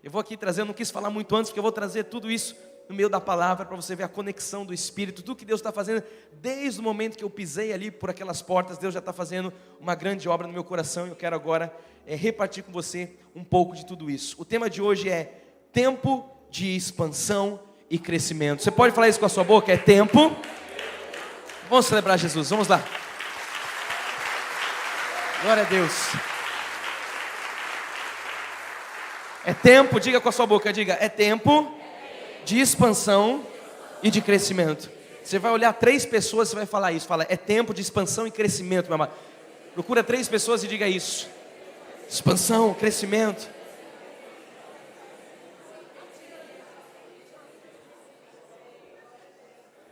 Eu vou aqui trazer, eu não quis falar muito antes, porque eu vou trazer tudo isso no meio da palavra, para você ver a conexão do Espírito, tudo que Deus está fazendo, desde o momento que eu pisei ali por aquelas portas, Deus já está fazendo uma grande obra no meu coração, e eu quero agora repartir com você um pouco de tudo isso. O tema de hoje é tempo de expansão e crescimento. Você pode falar isso com a sua boca? É tempo. Vamos celebrar Jesus, vamos lá. Glória a Deus. É tempo, diga com a sua boca, diga, é tempo de expansão e de crescimento. Você vai olhar 3 pessoas, você vai falar isso, fala, é tempo de expansão e crescimento, meu amado. Procura 3 pessoas e diga isso. Expansão, crescimento.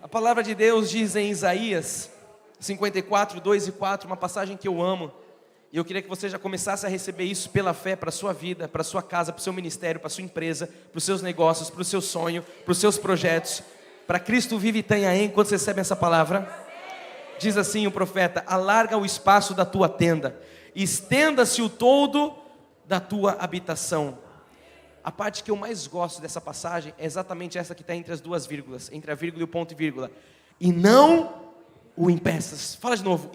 A palavra de Deus diz em Isaías 54, 2 e 4, uma passagem que eu amo. E eu queria que você já começasse a receber isso pela fé, para a sua vida, para a sua casa, para o seu ministério, para a sua empresa, para os seus negócios, para o seu sonho, para os seus projetos. Para Cristo vive Itanhaém, quando você recebe essa palavra. Diz assim o profeta: alarga o espaço da tua tenda, estenda-se o todo da tua habitação. A parte que eu mais gosto dessa passagem é exatamente essa que está entre as 2 vírgulas, entre a vírgula e o ponto e vírgula. E não o impeças. Fala de novo.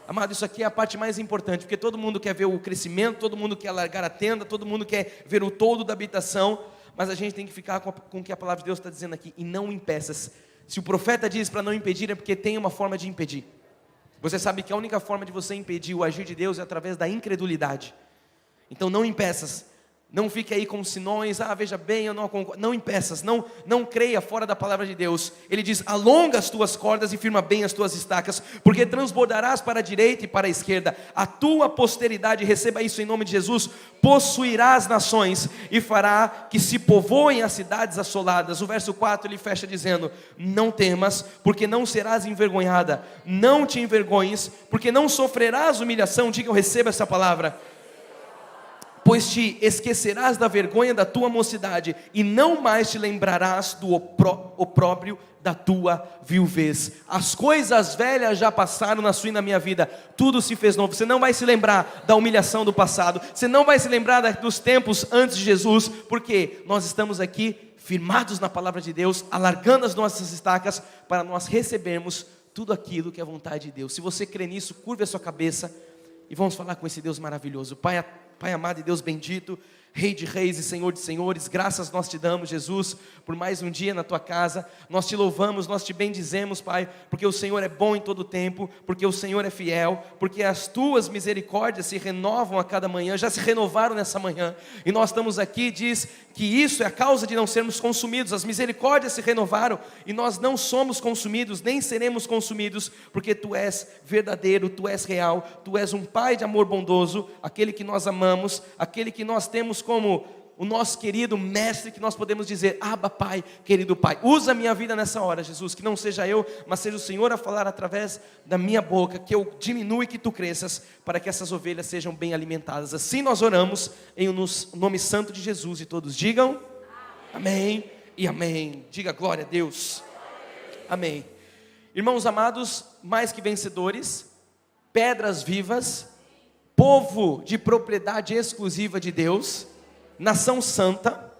Amado, isso aqui é a parte mais importante, porque todo mundo quer ver o crescimento, todo mundo quer alargar a tenda, todo mundo quer ver o todo da habitação, mas a gente tem que ficar com o que a palavra de Deus está dizendo aqui, e não impeças. Se o profeta diz para não impedir, é porque tem uma forma de impedir. Você sabe que a única forma de você impedir o agir de Deus é através da incredulidade. Então não impeças. Não fique aí com sinões, veja bem, eu não concordo. Não impeças, não creia fora da palavra de Deus. Ele diz, alonga as tuas cordas e firma bem as tuas estacas, porque transbordarás para a direita e para a esquerda. A tua posteridade, receba isso em nome de Jesus, possuirá as nações e fará que se povoem as cidades assoladas. O verso 4 ele fecha dizendo, não temas, porque não serás envergonhada. Não te envergonhes, porque não sofrerás humilhação. Diga, eu recebo essa palavra. Pois te esquecerás da vergonha da tua mocidade, e não mais te lembrarás do opróbrio da tua viuvez. As coisas velhas já passaram na sua e na minha vida, tudo se fez novo. Você não vai se lembrar da humilhação do passado, você não vai se lembrar dos tempos antes de Jesus, porque nós estamos aqui firmados na palavra de Deus, alargando as nossas estacas, para nós recebermos tudo aquilo que é a vontade de Deus. Se você crê nisso, curve a sua cabeça, e vamos falar com esse Deus maravilhoso. Pai amado e Deus bendito, Rei de reis e Senhor de senhores, graças nós te damos, Jesus, por mais um dia na tua casa. Nós te louvamos, nós te bendizemos, Pai, porque o Senhor é bom em todo o tempo, porque o Senhor é fiel, porque as tuas misericórdias se renovam a cada manhã, já se renovaram nessa manhã, e nós estamos aqui, diz que isso é a causa de não sermos consumidos. As misericórdias se renovaram, e nós não somos consumidos, nem seremos consumidos, porque tu és verdadeiro, tu és real, tu és um Pai de amor bondoso, aquele que nós amamos, aquele que nós temos como o nosso querido mestre, que nós podemos dizer, Abba Pai, querido Pai. Usa a minha vida nessa hora, Jesus, que não seja eu, mas seja o Senhor a falar através da minha boca, que eu diminua e que tu cresças, para que essas ovelhas sejam bem alimentadas. Assim nós oramos em nome santo de Jesus, e todos digam amém e amém. Diga glória a Deus. Amém. Irmãos amados, mais que vencedores, pedras vivas, povo de propriedade exclusiva de Deus, nação santa,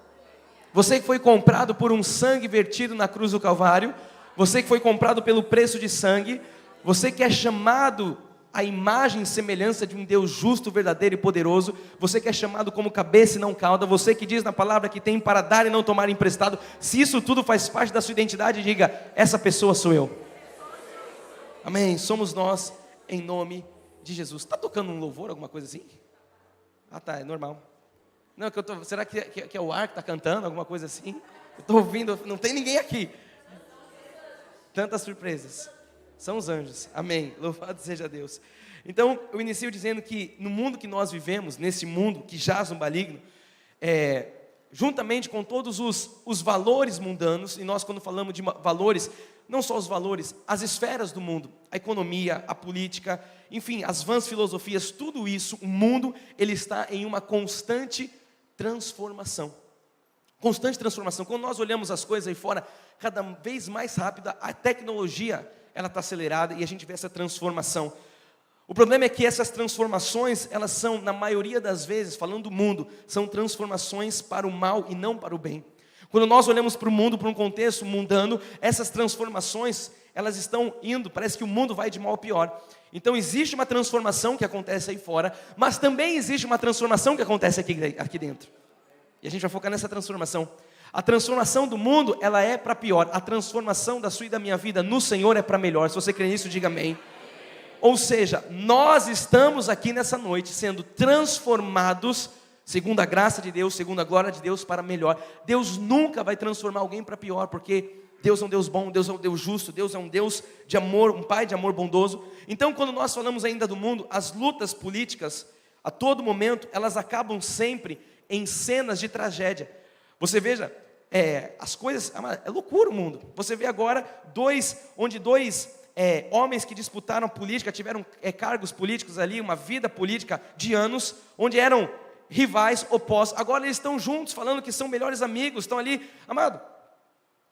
você que foi comprado por um sangue vertido na cruz do Calvário, você que foi comprado pelo preço de sangue, você que é chamado à imagem e semelhança de um Deus justo, verdadeiro e poderoso, você que é chamado como cabeça e não cauda, você que diz na palavra que tem para dar e não tomar emprestado. Se isso tudo faz parte da sua identidade, diga, essa pessoa sou eu. Amém, somos nós, em nome de Jesus. Está tocando um louvor, alguma coisa assim? Tá, é normal. Não, será que é o ar que está cantando, alguma coisa assim? Eu estou ouvindo, não tem ninguém aqui. Tantas surpresas. São os anjos, amém, louvado seja Deus. Então, eu inicio dizendo que no mundo que nós vivemos, nesse mundo que jaz no maligno, juntamente com todos os valores mundanos, e nós quando falamos de valores, não só os valores, as esferas do mundo, a economia, a política, enfim, as vãs filosofias, tudo isso, o mundo, ele está em uma constante transformação. Constante transformação. Quando nós olhamos as coisas aí fora, cada vez mais rápida, a tecnologia, ela está acelerada, e a gente vê essa transformação. O problema é que essas transformações, elas são, na maioria das vezes, falando do mundo, são transformações para o mal e não para o bem. Quando nós olhamos para o mundo, para um contexto mundano, essas transformações, elas estão indo, parece que o mundo vai de mal a pior. Então existe uma transformação que acontece aí fora, mas também existe uma transformação que acontece aqui dentro. E a gente vai focar nessa transformação. A transformação do mundo, ela é para pior. A transformação da sua e da minha vida no Senhor é para melhor. Se você crê nisso, diga amém. Ou seja, nós estamos aqui nessa noite sendo transformados, segundo a graça de Deus, segundo a glória de Deus, para melhor. Deus nunca vai transformar alguém para pior, porque Deus é um Deus bom, Deus é um Deus justo, Deus é um Deus de amor, um Pai de amor bondoso. Então, quando nós falamos ainda do mundo, as lutas políticas, a todo momento, elas acabam sempre em cenas de tragédia. Você veja, as coisas, é loucura o mundo. Você vê agora dois homens que disputaram política, tiveram cargos políticos ali, uma vida política de anos, onde eram rivais, opostos, agora eles estão juntos, falando que são melhores amigos, estão ali, amado,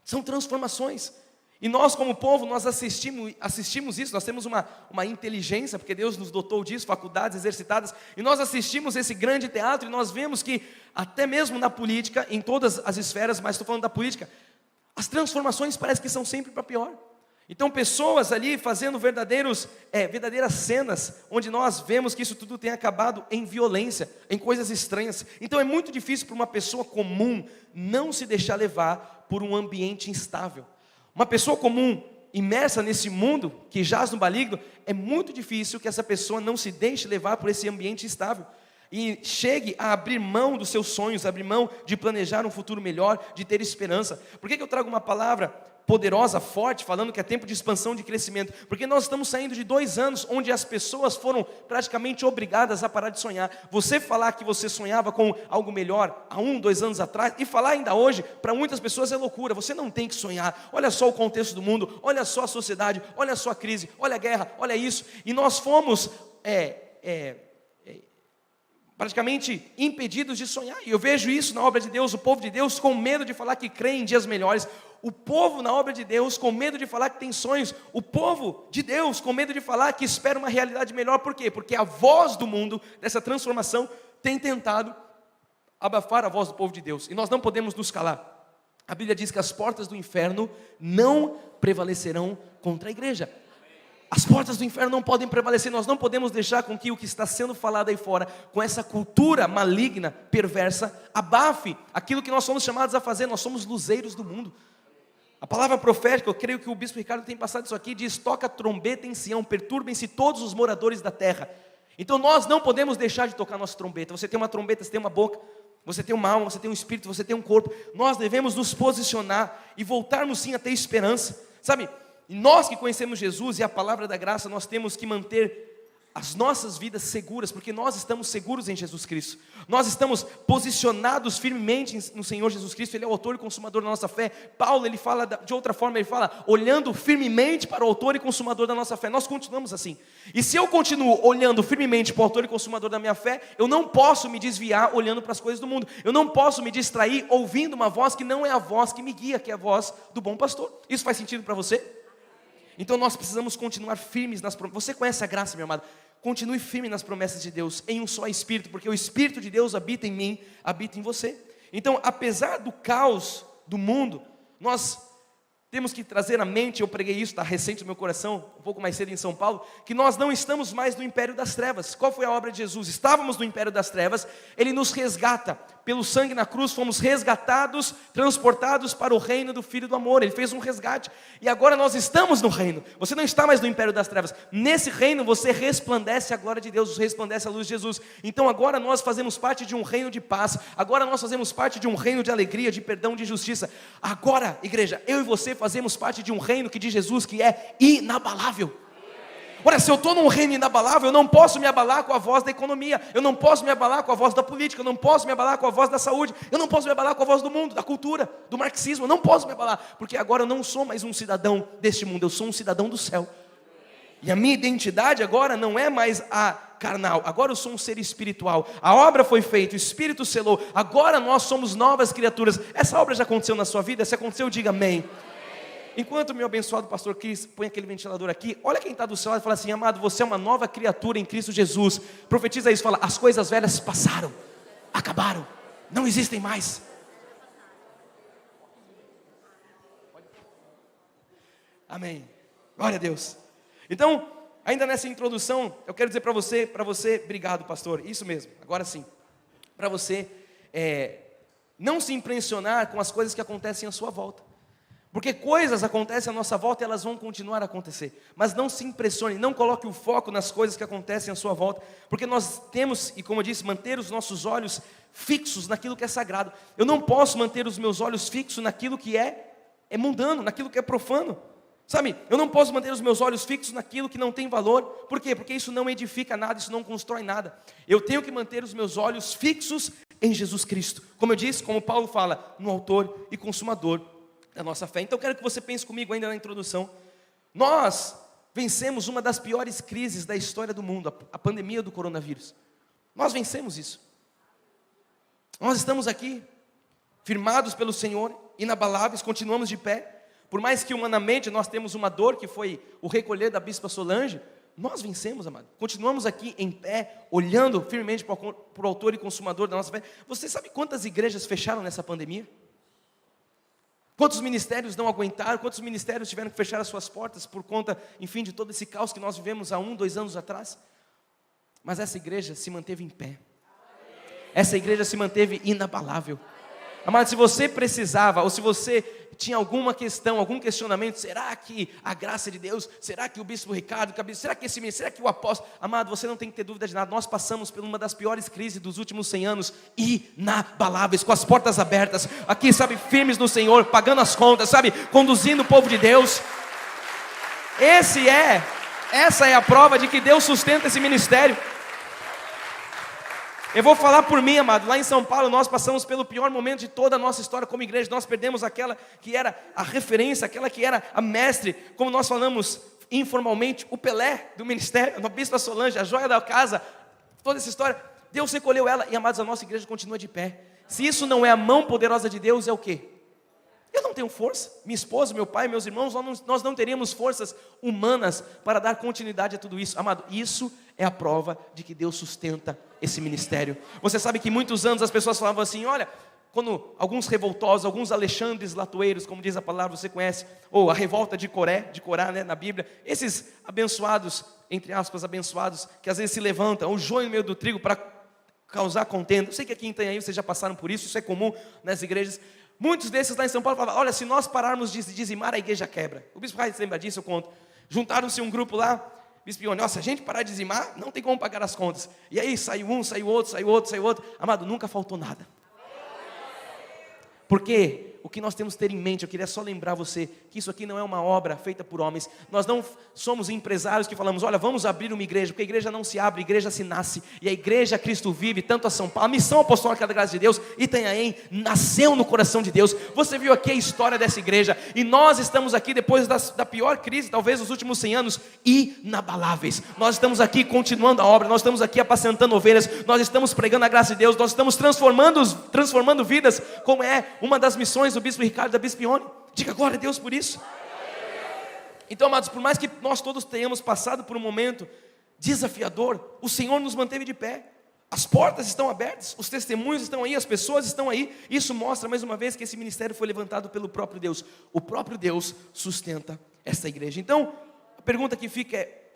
são transformações. E nós como povo, nós assistimos isso, nós temos uma inteligência, porque Deus nos dotou disso, faculdades exercitadas, e nós assistimos esse grande teatro, e nós vemos que, até mesmo na política, em todas as esferas, mas estou falando da política, as transformações parecem que são sempre para pior. Então pessoas ali fazendo verdadeiras cenas, onde nós vemos que isso tudo tem acabado em violência, em coisas estranhas. Então é muito difícil para uma pessoa comum não se deixar levar por um ambiente instável. Uma pessoa comum, imersa nesse mundo, que jaz no maligno, é muito difícil que essa pessoa não se deixe levar por esse ambiente instável. E chegue a abrir mão dos seus sonhos, abrir mão de planejar um futuro melhor, de ter esperança. Por que eu trago uma palavra poderosa, forte, falando que é tempo de expansão, de crescimento? Porque nós estamos saindo de 2 anos, onde as pessoas foram praticamente obrigadas a parar de sonhar. Você falar que você sonhava com algo melhor há 1, 2 anos atrás, e falar ainda hoje, para muitas pessoas é loucura. Você não tem que sonhar. Olha só o contexto do mundo, olha só a sociedade, olha só a crise, olha a guerra, olha isso. E nós fomos praticamente impedidos de sonhar. E eu vejo isso na obra de Deus, o povo de Deus com medo de falar que crê em dias melhores, o povo na obra de Deus com medo de falar que tem sonhos, o povo de Deus com medo de falar que espera uma realidade melhor. Por quê? Porque a voz do mundo, dessa transformação, tem tentado abafar a voz do povo de Deus, e nós não podemos nos calar. A Bíblia diz que as portas do inferno não prevalecerão contra a igreja. As portas do inferno não podem prevalecer. Nós não podemos deixar com que o que está sendo falado aí fora, com essa cultura maligna, perversa, abafe aquilo que nós somos chamados a fazer. Nós somos luzeiros do mundo. A palavra profética, eu creio que o bispo Ricardo tem passado isso aqui, diz: toca trombeta em Sião, perturbem-se todos os moradores da terra. Então nós não podemos deixar de tocar nossa trombeta. Você tem uma trombeta, você tem uma boca, você tem uma alma, você tem um espírito, você tem um corpo. Nós devemos nos posicionar e voltarmos sim a ter esperança, sabe? E nós que conhecemos Jesus e a palavra da graça, nós temos que manter as nossas vidas seguras, porque nós estamos seguros em Jesus Cristo. Nós estamos posicionados firmemente no Senhor Jesus Cristo. Ele é o autor e consumador da nossa fé. Paulo, ele fala de outra forma, ele fala, olhando firmemente para o autor e consumador da nossa fé. Nós continuamos assim. E se eu continuo olhando firmemente para o autor e consumador da minha fé, eu não posso me desviar olhando para as coisas do mundo. Eu não posso me distrair ouvindo uma voz que não é a voz que me guia, que é a voz do bom pastor. Isso faz sentido para você? Então nós precisamos continuar firmes nas promessas. Você conhece a graça, meu amado? Continue firme nas promessas de Deus, em um só Espírito, porque o Espírito de Deus habita em mim, habita em você. Então, apesar do caos do mundo, nós temos que trazer à mente, eu preguei isso, está recente no meu coração, um pouco mais cedo em São Paulo, que nós não estamos mais no império das trevas. Qual foi a obra de Jesus? Estávamos no império das trevas, Ele nos resgata, pelo sangue na cruz, fomos resgatados, transportados para o reino do Filho do amor. Ele fez um resgate, e agora nós estamos no reino. Você não está mais no império das trevas, nesse reino você resplandece a glória de Deus, resplandece a luz de Jesus. Então agora nós fazemos parte de um reino de paz, agora nós fazemos parte de um reino de alegria, de perdão, de justiça. Agora, igreja, eu e você fazemos parte de um reino que de Jesus, que é inabalável. Ora, se eu estou num reino inabalável, eu não posso me abalar com a voz da economia, eu não posso me abalar com a voz da política, eu não posso me abalar com a voz da saúde, eu não posso me abalar com a voz do mundo, da cultura, do marxismo, eu não posso me abalar, porque agora eu não sou mais um cidadão deste mundo, eu sou um cidadão do céu. E a minha identidade agora não é mais a carnal, agora eu sou um ser espiritual. A obra foi feita, o Espírito selou, agora nós somos novas criaturas. Essa obra já aconteceu na sua vida? Se aconteceu, diga amém. Enquanto meu abençoado pastor Cris põe aquele ventilador aqui, olha quem está do seu lado e fala assim: amado, você é uma nova criatura em Cristo Jesus. Profetiza isso, fala: as coisas velhas passaram, acabaram, não existem mais. Amém, glória a Deus. Então, ainda nessa introdução, eu quero dizer para você, obrigado pastor, isso mesmo, agora sim, para você não se impressionar com as coisas que acontecem à sua volta. Porque coisas acontecem à nossa volta e elas vão continuar a acontecer. Mas não se impressione, não coloque o foco nas coisas que acontecem à sua volta. Porque nós temos, e como eu disse, manter os nossos olhos fixos naquilo que é sagrado. Eu não posso manter os meus olhos fixos naquilo que é mundano, naquilo que é profano. Sabe, eu não posso manter os meus olhos fixos naquilo que não tem valor. Por quê? Porque isso não edifica nada, isso não constrói nada. Eu tenho que manter os meus olhos fixos em Jesus Cristo. Como eu disse, como Paulo fala, no autor e consumador da nossa fé. Então eu quero que você pense comigo ainda na introdução. Nós vencemos uma das piores crises da história do mundo, a pandemia do coronavírus. Nós vencemos isso. Nós estamos aqui, firmados pelo Senhor, inabaláveis, continuamos de pé. Por mais que humanamente nós temos uma dor, que foi o recolher da Bispa Solange, nós vencemos, amado. Continuamos aqui em pé, olhando firmemente para o autor e consumador da nossa fé. Você sabe quantas igrejas fecharam nessa pandemia? Quantos ministérios não aguentaram? Quantos ministérios tiveram que fechar as suas portas por conta, enfim, de todo esse caos que nós vivemos há 1, 2 anos atrás? Mas essa igreja se manteve em pé. Essa igreja se manteve inabalável. Amado, se você precisava, ou se você tinha alguma questão, algum questionamento, será que a graça de Deus, será que o bispo Ricardo, será que esse ministro, será que o apóstolo, amado, você não tem que ter dúvida de nada. Nós passamos por uma das piores crises dos últimos 100 anos, inabaláveis, com as portas abertas, aqui, sabe, firmes no Senhor, pagando as contas, sabe, conduzindo o povo de Deus. Essa é a prova de que Deus sustenta esse ministério. Eu vou falar por mim, amado. Lá em São Paulo nós passamos pelo pior momento de toda a nossa história como igreja. Nós perdemos aquela que era a referência, aquela que era a mestre, como nós falamos informalmente, o Pelé do ministério, a Bispa Solange, a joia da casa, toda essa história. Deus recolheu ela e, amados, a nossa igreja continua de pé. Se isso não é a mão poderosa de Deus, é o quê? Eu não tenho força, minha esposa, meu pai, meus irmãos, nós não teríamos forças humanas para dar continuidade a tudo isso. Amado, isso é a prova de que Deus sustenta esse ministério. Você sabe que muitos anos as pessoas falavam assim, olha, quando alguns revoltosos, alguns Alexandres Latoeiros, como diz a palavra, você conhece, ou a revolta de Corá, né, na Bíblia, esses abençoados, entre aspas, abençoados, que às vezes se levantam, o joio no meio do trigo para causar contenda. Eu sei que aqui em Itanhaém vocês já passaram por isso é comum nas igrejas. Muitos desses lá em São Paulo falavam, olha, se nós pararmos de dizimar, a igreja quebra. O bispo Reis lembra disso, eu conto. Juntaram-se um grupo lá, bispo Ione, se a gente parar de dizimar, não tem como pagar as contas. E aí saiu um, saiu outro, saiu outro, saiu outro. Amado, nunca faltou nada. Porque o que nós temos que ter em mente, eu queria só lembrar você, que isso aqui não é uma obra feita por homens. Nós não somos empresários que falamos, olha, vamos abrir uma igreja, porque a igreja não se abre, a igreja se nasce. E a igreja Cristo vive, tanto a São Paulo, a missão apostólica da graça de Deus, Itanhaém, nasceu no coração de Deus. Você viu aqui a história dessa igreja, e nós estamos aqui depois da pior crise, talvez dos últimos 100 anos, inabaláveis. Nós estamos aqui continuando a obra, nós estamos aqui apacentando ovelhas, nós estamos pregando a graça de Deus, nós estamos transformando vidas, como é uma das missões do bispo Ricardo e da bispa Ione. Diga glória a Deus por isso. Então, amados, por mais que nós todos tenhamos passado por um momento desafiador, o Senhor nos manteve de pé. As portas estão abertas, os testemunhos estão aí, as pessoas estão aí. Isso mostra mais uma vez que esse ministério foi levantado pelo próprio Deus. O próprio Deus sustenta essa igreja. Então, a pergunta que fica é,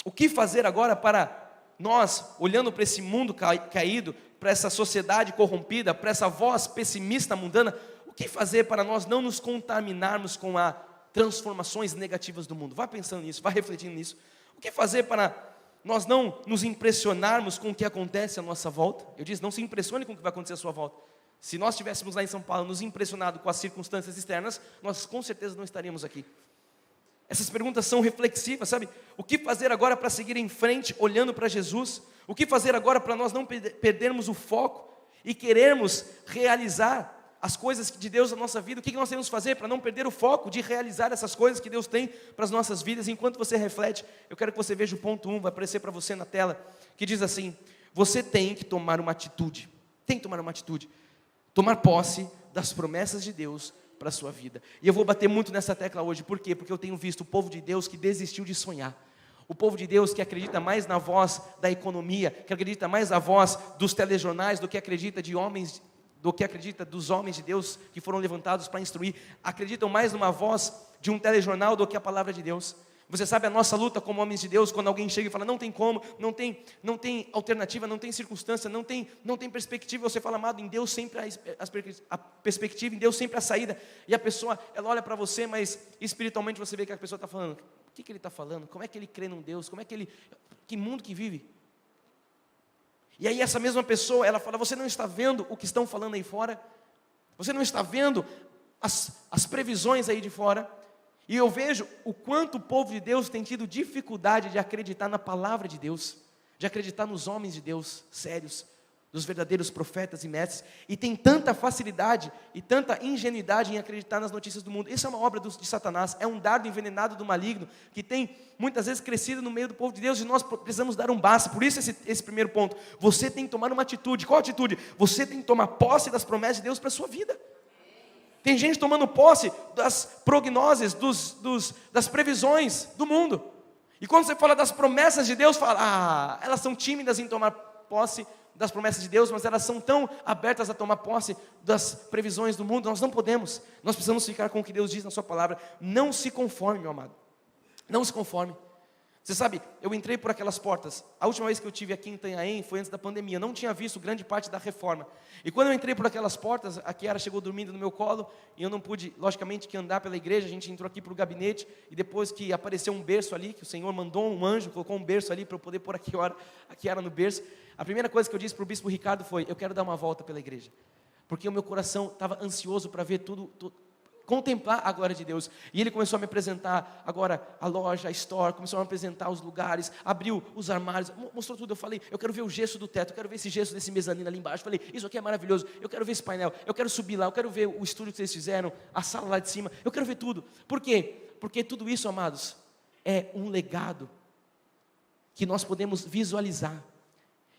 o que fazer agora para nós, olhando para esse mundo caído, para essa sociedade corrompida, para essa voz pessimista mundana, o que fazer para nós não nos contaminarmos com as transformações negativas do mundo? Vá pensando nisso, vá refletindo nisso. O que fazer para nós não nos impressionarmos com o que acontece à nossa volta? Eu disse, não se impressione com o que vai acontecer à sua volta. Se nós estivéssemos lá em São Paulo nos impressionado com as circunstâncias externas, nós com certeza não estaríamos aqui. Essas perguntas são reflexivas, sabe? O que fazer agora para seguir em frente, olhando para Jesus? O que fazer agora para nós não perdermos o foco e querermos realizar as coisas de Deus na nossa vida? O que nós temos que fazer para não perder o foco de realizar essas coisas que Deus tem para as nossas vidas? Enquanto você reflete, eu quero que você veja o ponto 1, vai aparecer para você na tela, que diz assim, você tem que tomar uma atitude, tomar posse das promessas de Deus para a sua vida. E eu vou bater muito nessa tecla hoje, por quê? Porque eu tenho visto o povo de Deus que desistiu de sonhar. O povo de Deus que acredita mais na voz da economia, que acredita mais na voz dos telejornais do que acredita dos homens de Deus que foram levantados para instruir, acreditam mais numa voz de um telejornal do que a palavra de Deus. Você sabe a nossa luta como homens de Deus, quando alguém chega e fala, não tem como, não tem alternativa, não tem circunstância, não tem perspectiva, você fala, amado, em Deus sempre a perspectiva, em Deus sempre a saída, e a pessoa, ela olha para você, mas espiritualmente você vê que a pessoa está falando, o que ele está falando? Como é que ele crê num Deus? Que mundo que vive? E aí essa mesma pessoa, ela fala, você não está vendo o que estão falando aí fora? Você não está vendo as previsões aí de fora? E eu vejo o quanto o povo de Deus tem tido dificuldade de acreditar na palavra de Deus, de acreditar nos homens de Deus sérios, dos verdadeiros profetas e mestres, e tem tanta facilidade e tanta ingenuidade em acreditar nas notícias do mundo. Isso é uma obra de Satanás, é um dardo envenenado do maligno, que tem muitas vezes crescido no meio do povo de Deus, e nós precisamos dar um basta. Por isso esse primeiro ponto, você tem que tomar uma atitude. Qual atitude? Você tem que tomar posse das promessas de Deus para a sua vida. Tem gente tomando posse das prognoses, das previsões do mundo. E quando você fala das promessas de Deus, fala, elas são tímidas em tomar posse das promessas de Deus, mas elas são tão abertas a tomar posse das previsões do mundo. Nós não podemos, nós precisamos ficar com o que Deus diz na sua palavra. Não se conforme, meu amado, não se conforme. Você sabe, eu entrei por aquelas portas, a última vez que eu estive aqui em Itanhaém foi antes da pandemia, eu não tinha visto grande parte da reforma, e quando eu entrei por aquelas portas, a Kiara chegou dormindo no meu colo, e eu não pude, logicamente, que andar pela igreja, a gente entrou aqui para o gabinete, e depois que apareceu um berço ali, que o Senhor mandou um anjo, colocou um berço ali, para eu poder pôr a Kiara no berço, a primeira coisa que eu disse para o bispo Ricardo foi, eu quero dar uma volta pela igreja, porque o meu coração estava ansioso para ver tudo, contemplar a glória de Deus. E ele começou a me apresentar agora a loja, a store, começou a me apresentar os lugares, abriu os armários, mostrou tudo. Eu falei, eu quero ver o gesso do teto, eu quero ver esse gesso desse mezanino ali embaixo. Eu falei, isso aqui é maravilhoso, eu quero ver esse painel, eu quero subir lá, eu quero ver o estúdio que vocês fizeram, a sala lá de cima, eu quero ver tudo. Por quê? Porque tudo isso, amados, é um legado que nós podemos visualizar.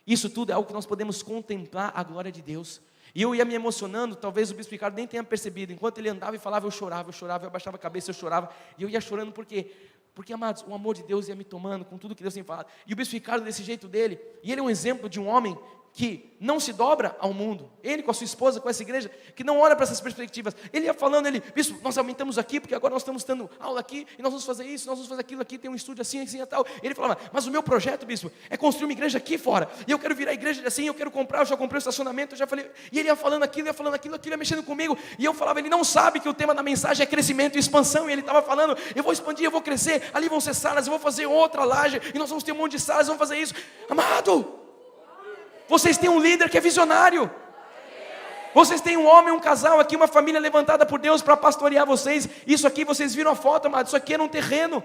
Isso tudo é algo que nós podemos contemplar a glória de Deus. E eu ia me emocionando, talvez o bispo Ricardo nem tenha percebido. Enquanto ele andava e falava, eu chorava, eu abaixava a cabeça, eu chorava. E eu ia chorando porque, amados, o amor de Deus ia me tomando com tudo que Deus tem falado. E o bispo Ricardo, desse jeito dele, e ele é um exemplo de um homem que não se dobra ao mundo. Ele com a sua esposa, com essa igreja, que não olha para essas perspectivas. Ele ia falando, bispo, nós aumentamos aqui, porque agora nós estamos tendo aula aqui, e nós vamos fazer isso, nós vamos fazer aquilo aqui, tem um estúdio assim e tal. E ele falava, mas o meu projeto, bispo, é construir uma igreja aqui fora, e eu quero virar a igreja assim, eu quero comprar, eu já comprei o estacionamento, eu já falei, e ele ia falando aquilo, aquilo ia mexendo comigo, e eu falava, ele não sabe que o tema da mensagem é crescimento e expansão, e ele estava falando, eu vou expandir, eu vou crescer, ali vão ser salas, eu vou fazer outra laje, e nós vamos ter um monte de salas, vamos fazer isso. Amado, vocês têm um líder que é visionário. Vocês têm um homem, um casal aqui, uma família levantada por Deus para pastorear vocês. Isso aqui, vocês viram a foto, amado, isso aqui era um terreno.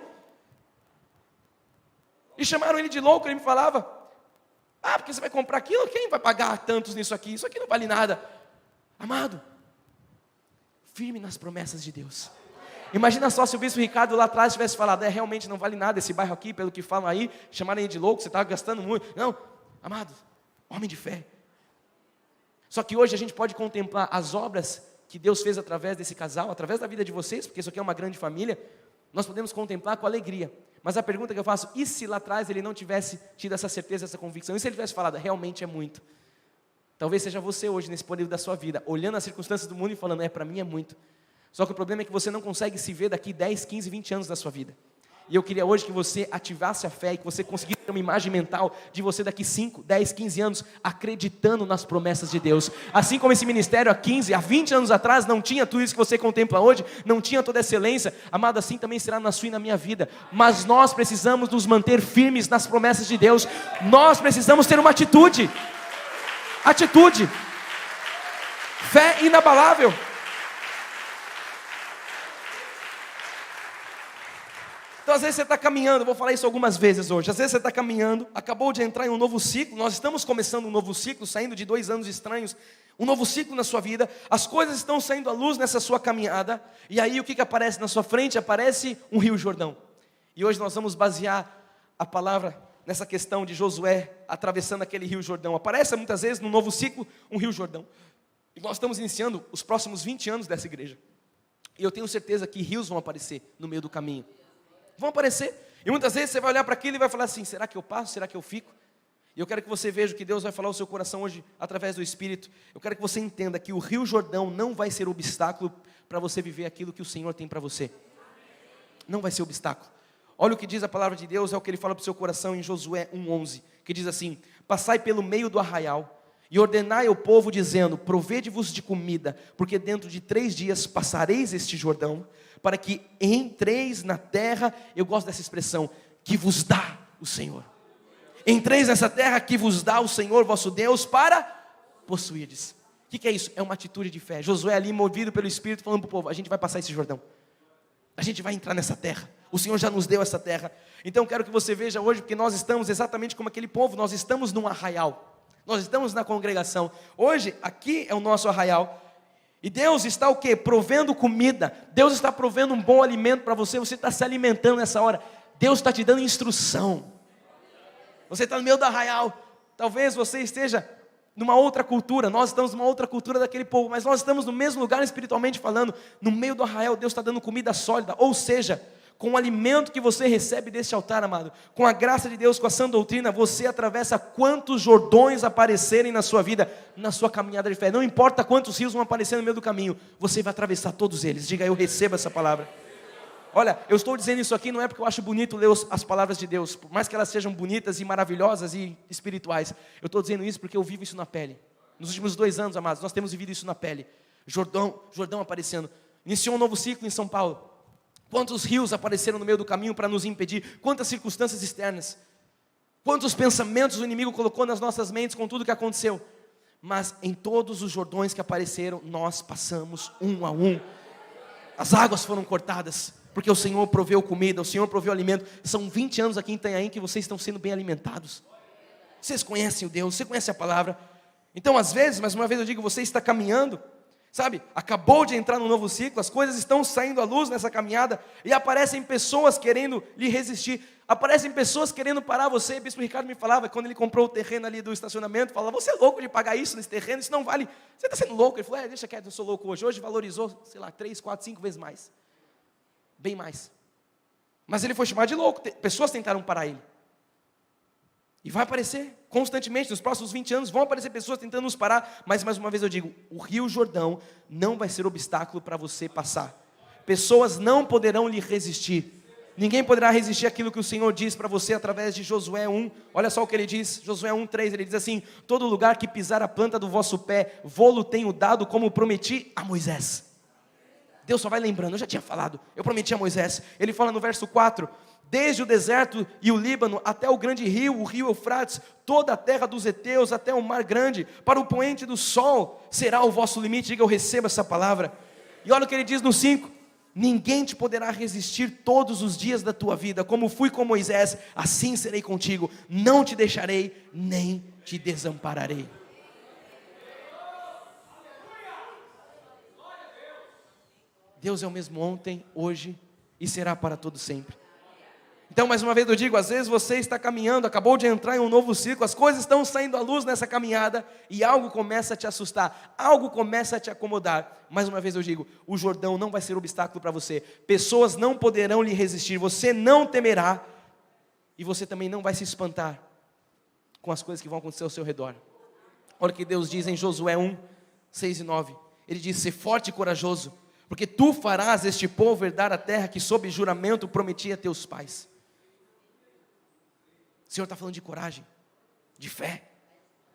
E chamaram ele de louco, ele me falava, porque você vai comprar aquilo? Quem vai pagar tantos nisso aqui? Isso aqui não vale nada. Amado, firme nas promessas de Deus. Imagina só se o bispo Ricardo lá atrás tivesse falado, realmente não vale nada esse bairro aqui, pelo que falam aí, chamaram ele de louco, você está gastando muito. Não, amado, homem de fé. Só que hoje a gente pode contemplar as obras que Deus fez através desse casal, através da vida de vocês, porque isso aqui é uma grande família, nós podemos contemplar com alegria. Mas a pergunta que eu faço, e se lá atrás ele não tivesse tido essa certeza, essa convicção? E se ele tivesse falado, realmente é muito? Talvez seja você hoje, nesse período da sua vida, olhando as circunstâncias do mundo e falando, para mim é muito. Só que o problema é que você não consegue se ver daqui 10, 15, 20 anos da sua vida. E eu queria hoje que você ativasse a fé e que você conseguisse ter uma imagem mental de você daqui 5, 10, 15 anos acreditando nas promessas de Deus. Assim como esse ministério há 15, há 20 anos atrás não tinha tudo isso que você contempla hoje, não tinha toda essa excelência, amado, assim também será na sua e na minha vida. Mas nós precisamos nos manter firmes nas promessas de Deus. Nós precisamos ter uma atitude. Fé inabalável. Então às vezes você está caminhando, eu vou falar isso algumas vezes hoje, às vezes você está caminhando, acabou de entrar em um novo ciclo, nós estamos começando um novo ciclo, saindo de 2 anos estranhos, um novo ciclo na sua vida, as coisas estão saindo à luz nessa sua caminhada, e aí o que aparece na sua frente? Aparece um rio Jordão, e hoje nós vamos basear a palavra nessa questão de Josué atravessando aquele rio Jordão. Aparece muitas vezes no novo ciclo um rio Jordão, e nós estamos iniciando os próximos 20 anos dessa igreja. E eu tenho certeza que rios vão aparecer no meio do caminho. Vão aparecer. E muitas vezes você vai olhar para aquilo e vai falar assim, será que eu passo? Será que eu fico? E eu quero que você veja o que Deus vai falar ao seu coração hoje, através do Espírito. Eu quero que você entenda que o Rio Jordão não vai ser obstáculo para você viver aquilo que o Senhor tem para você. Não vai ser obstáculo. Olha o que diz a palavra de Deus, é o que Ele fala para o seu coração em Josué 1:11, que diz assim, passai pelo meio do arraial, e ordenai ao povo dizendo, provede-vos de comida, porque dentro de 3 dias passareis este Jordão, para que entreis na terra, eu gosto dessa expressão, que vos dá o Senhor. Entreis nessa terra que vos dá o Senhor vosso Deus para possuirdes. O que é isso? É uma atitude de fé. Josué ali movido pelo Espírito falando para o povo, a gente vai passar esse Jordão. A gente vai entrar nessa terra. O Senhor já nos deu essa terra. Então quero que você veja hoje, porque nós estamos exatamente como aquele povo, nós estamos num arraial. Nós estamos na congregação. Hoje, aqui é o nosso arraial. E Deus está o quê? Provendo comida. Deus está provendo um bom alimento para você. Você está se alimentando nessa hora. Deus está te dando instrução. Você está no meio do arraial. Talvez você esteja numa outra cultura. Nós estamos numa outra cultura daquele povo. Mas nós estamos no mesmo lugar espiritualmente falando. No meio do arraial, Deus está dando comida sólida. Ou seja, com o alimento que você recebe deste altar, amado, com a graça de Deus, com a sã doutrina, você atravessa quantos Jordões aparecerem na sua vida, na sua caminhada de fé. Não importa quantos rios vão aparecer no meio do caminho, você vai atravessar todos eles. Diga, eu recebo essa palavra. Olha, eu estou dizendo isso aqui não é porque eu acho bonito ler as palavras de Deus, por mais que elas sejam bonitas e maravilhosas e espirituais. Eu estou dizendo isso porque eu vivo isso na pele. Nos últimos 2 anos, amados, nós temos vivido isso na pele. Jordão aparecendo. Iniciou um novo ciclo em São Paulo. Quantos rios apareceram no meio do caminho para nos impedir? Quantas circunstâncias externas? Quantos pensamentos o inimigo colocou nas nossas mentes com tudo que aconteceu? Mas em todos os Jordões que apareceram, nós passamos um a um. As águas foram cortadas, porque o Senhor proveu comida, o Senhor proveu alimento. São 20 anos aqui em Itanhaém que vocês estão sendo bem alimentados. Vocês conhecem o Deus, você conhece a palavra. Então às vezes, mais uma vez eu digo, você está caminhando, sabe, acabou de entrar num novo ciclo, as coisas estão saindo à luz nessa caminhada, e aparecem pessoas querendo lhe resistir, aparecem pessoas querendo parar você. Bispo Ricardo me falava, quando ele comprou o terreno ali do estacionamento, falava, você é louco de pagar isso nesse terreno, isso não vale, você está sendo louco. Ele falou, deixa quieto, eu sou louco hoje valorizou, sei lá, 3, 4, 5 vezes mais, bem mais, mas ele foi chamado de louco, pessoas tentaram parar ele, e vai aparecer constantemente, nos próximos 20 anos vão aparecer pessoas tentando nos parar, mas mais uma vez eu digo, o Rio Jordão não vai ser obstáculo para você passar, pessoas não poderão lhe resistir, ninguém poderá resistir aquilo que o Senhor diz para você através de Josué 1, olha só o que ele diz, Josué 1:3, ele diz assim, todo lugar que pisar a planta do vosso pé, vô-lo tenho dado como prometi a Moisés. Deus só vai lembrando, eu já tinha falado, eu prometi a Moisés. Ele fala no verso 4, desde o deserto e o Líbano até o grande rio, o rio Eufrates, toda a terra dos heteus até o mar grande, para o poente do sol será o vosso limite. Diga, eu recebo essa palavra. E olha o que ele diz no 5, ninguém te poderá resistir todos os dias da tua vida, como fui com Moisés, assim serei contigo, não te deixarei, nem te desampararei. Deus é o mesmo ontem, hoje e será para todo sempre. Então mais uma vez eu digo, às vezes você está caminhando, acabou de entrar em um novo ciclo, as coisas estão saindo à luz nessa caminhada, e algo começa a te assustar, algo começa a te acomodar. Mais uma vez eu digo, o Jordão não vai ser obstáculo para você, pessoas não poderão lhe resistir, você não temerá, e você também não vai se espantar com as coisas que vão acontecer ao seu redor. Olha o que Deus diz em Josué 1:6-9, ele diz, ser forte e corajoso, porque tu farás este povo herdar a terra que sob juramento prometi a teus pais. O Senhor está falando de coragem, de fé,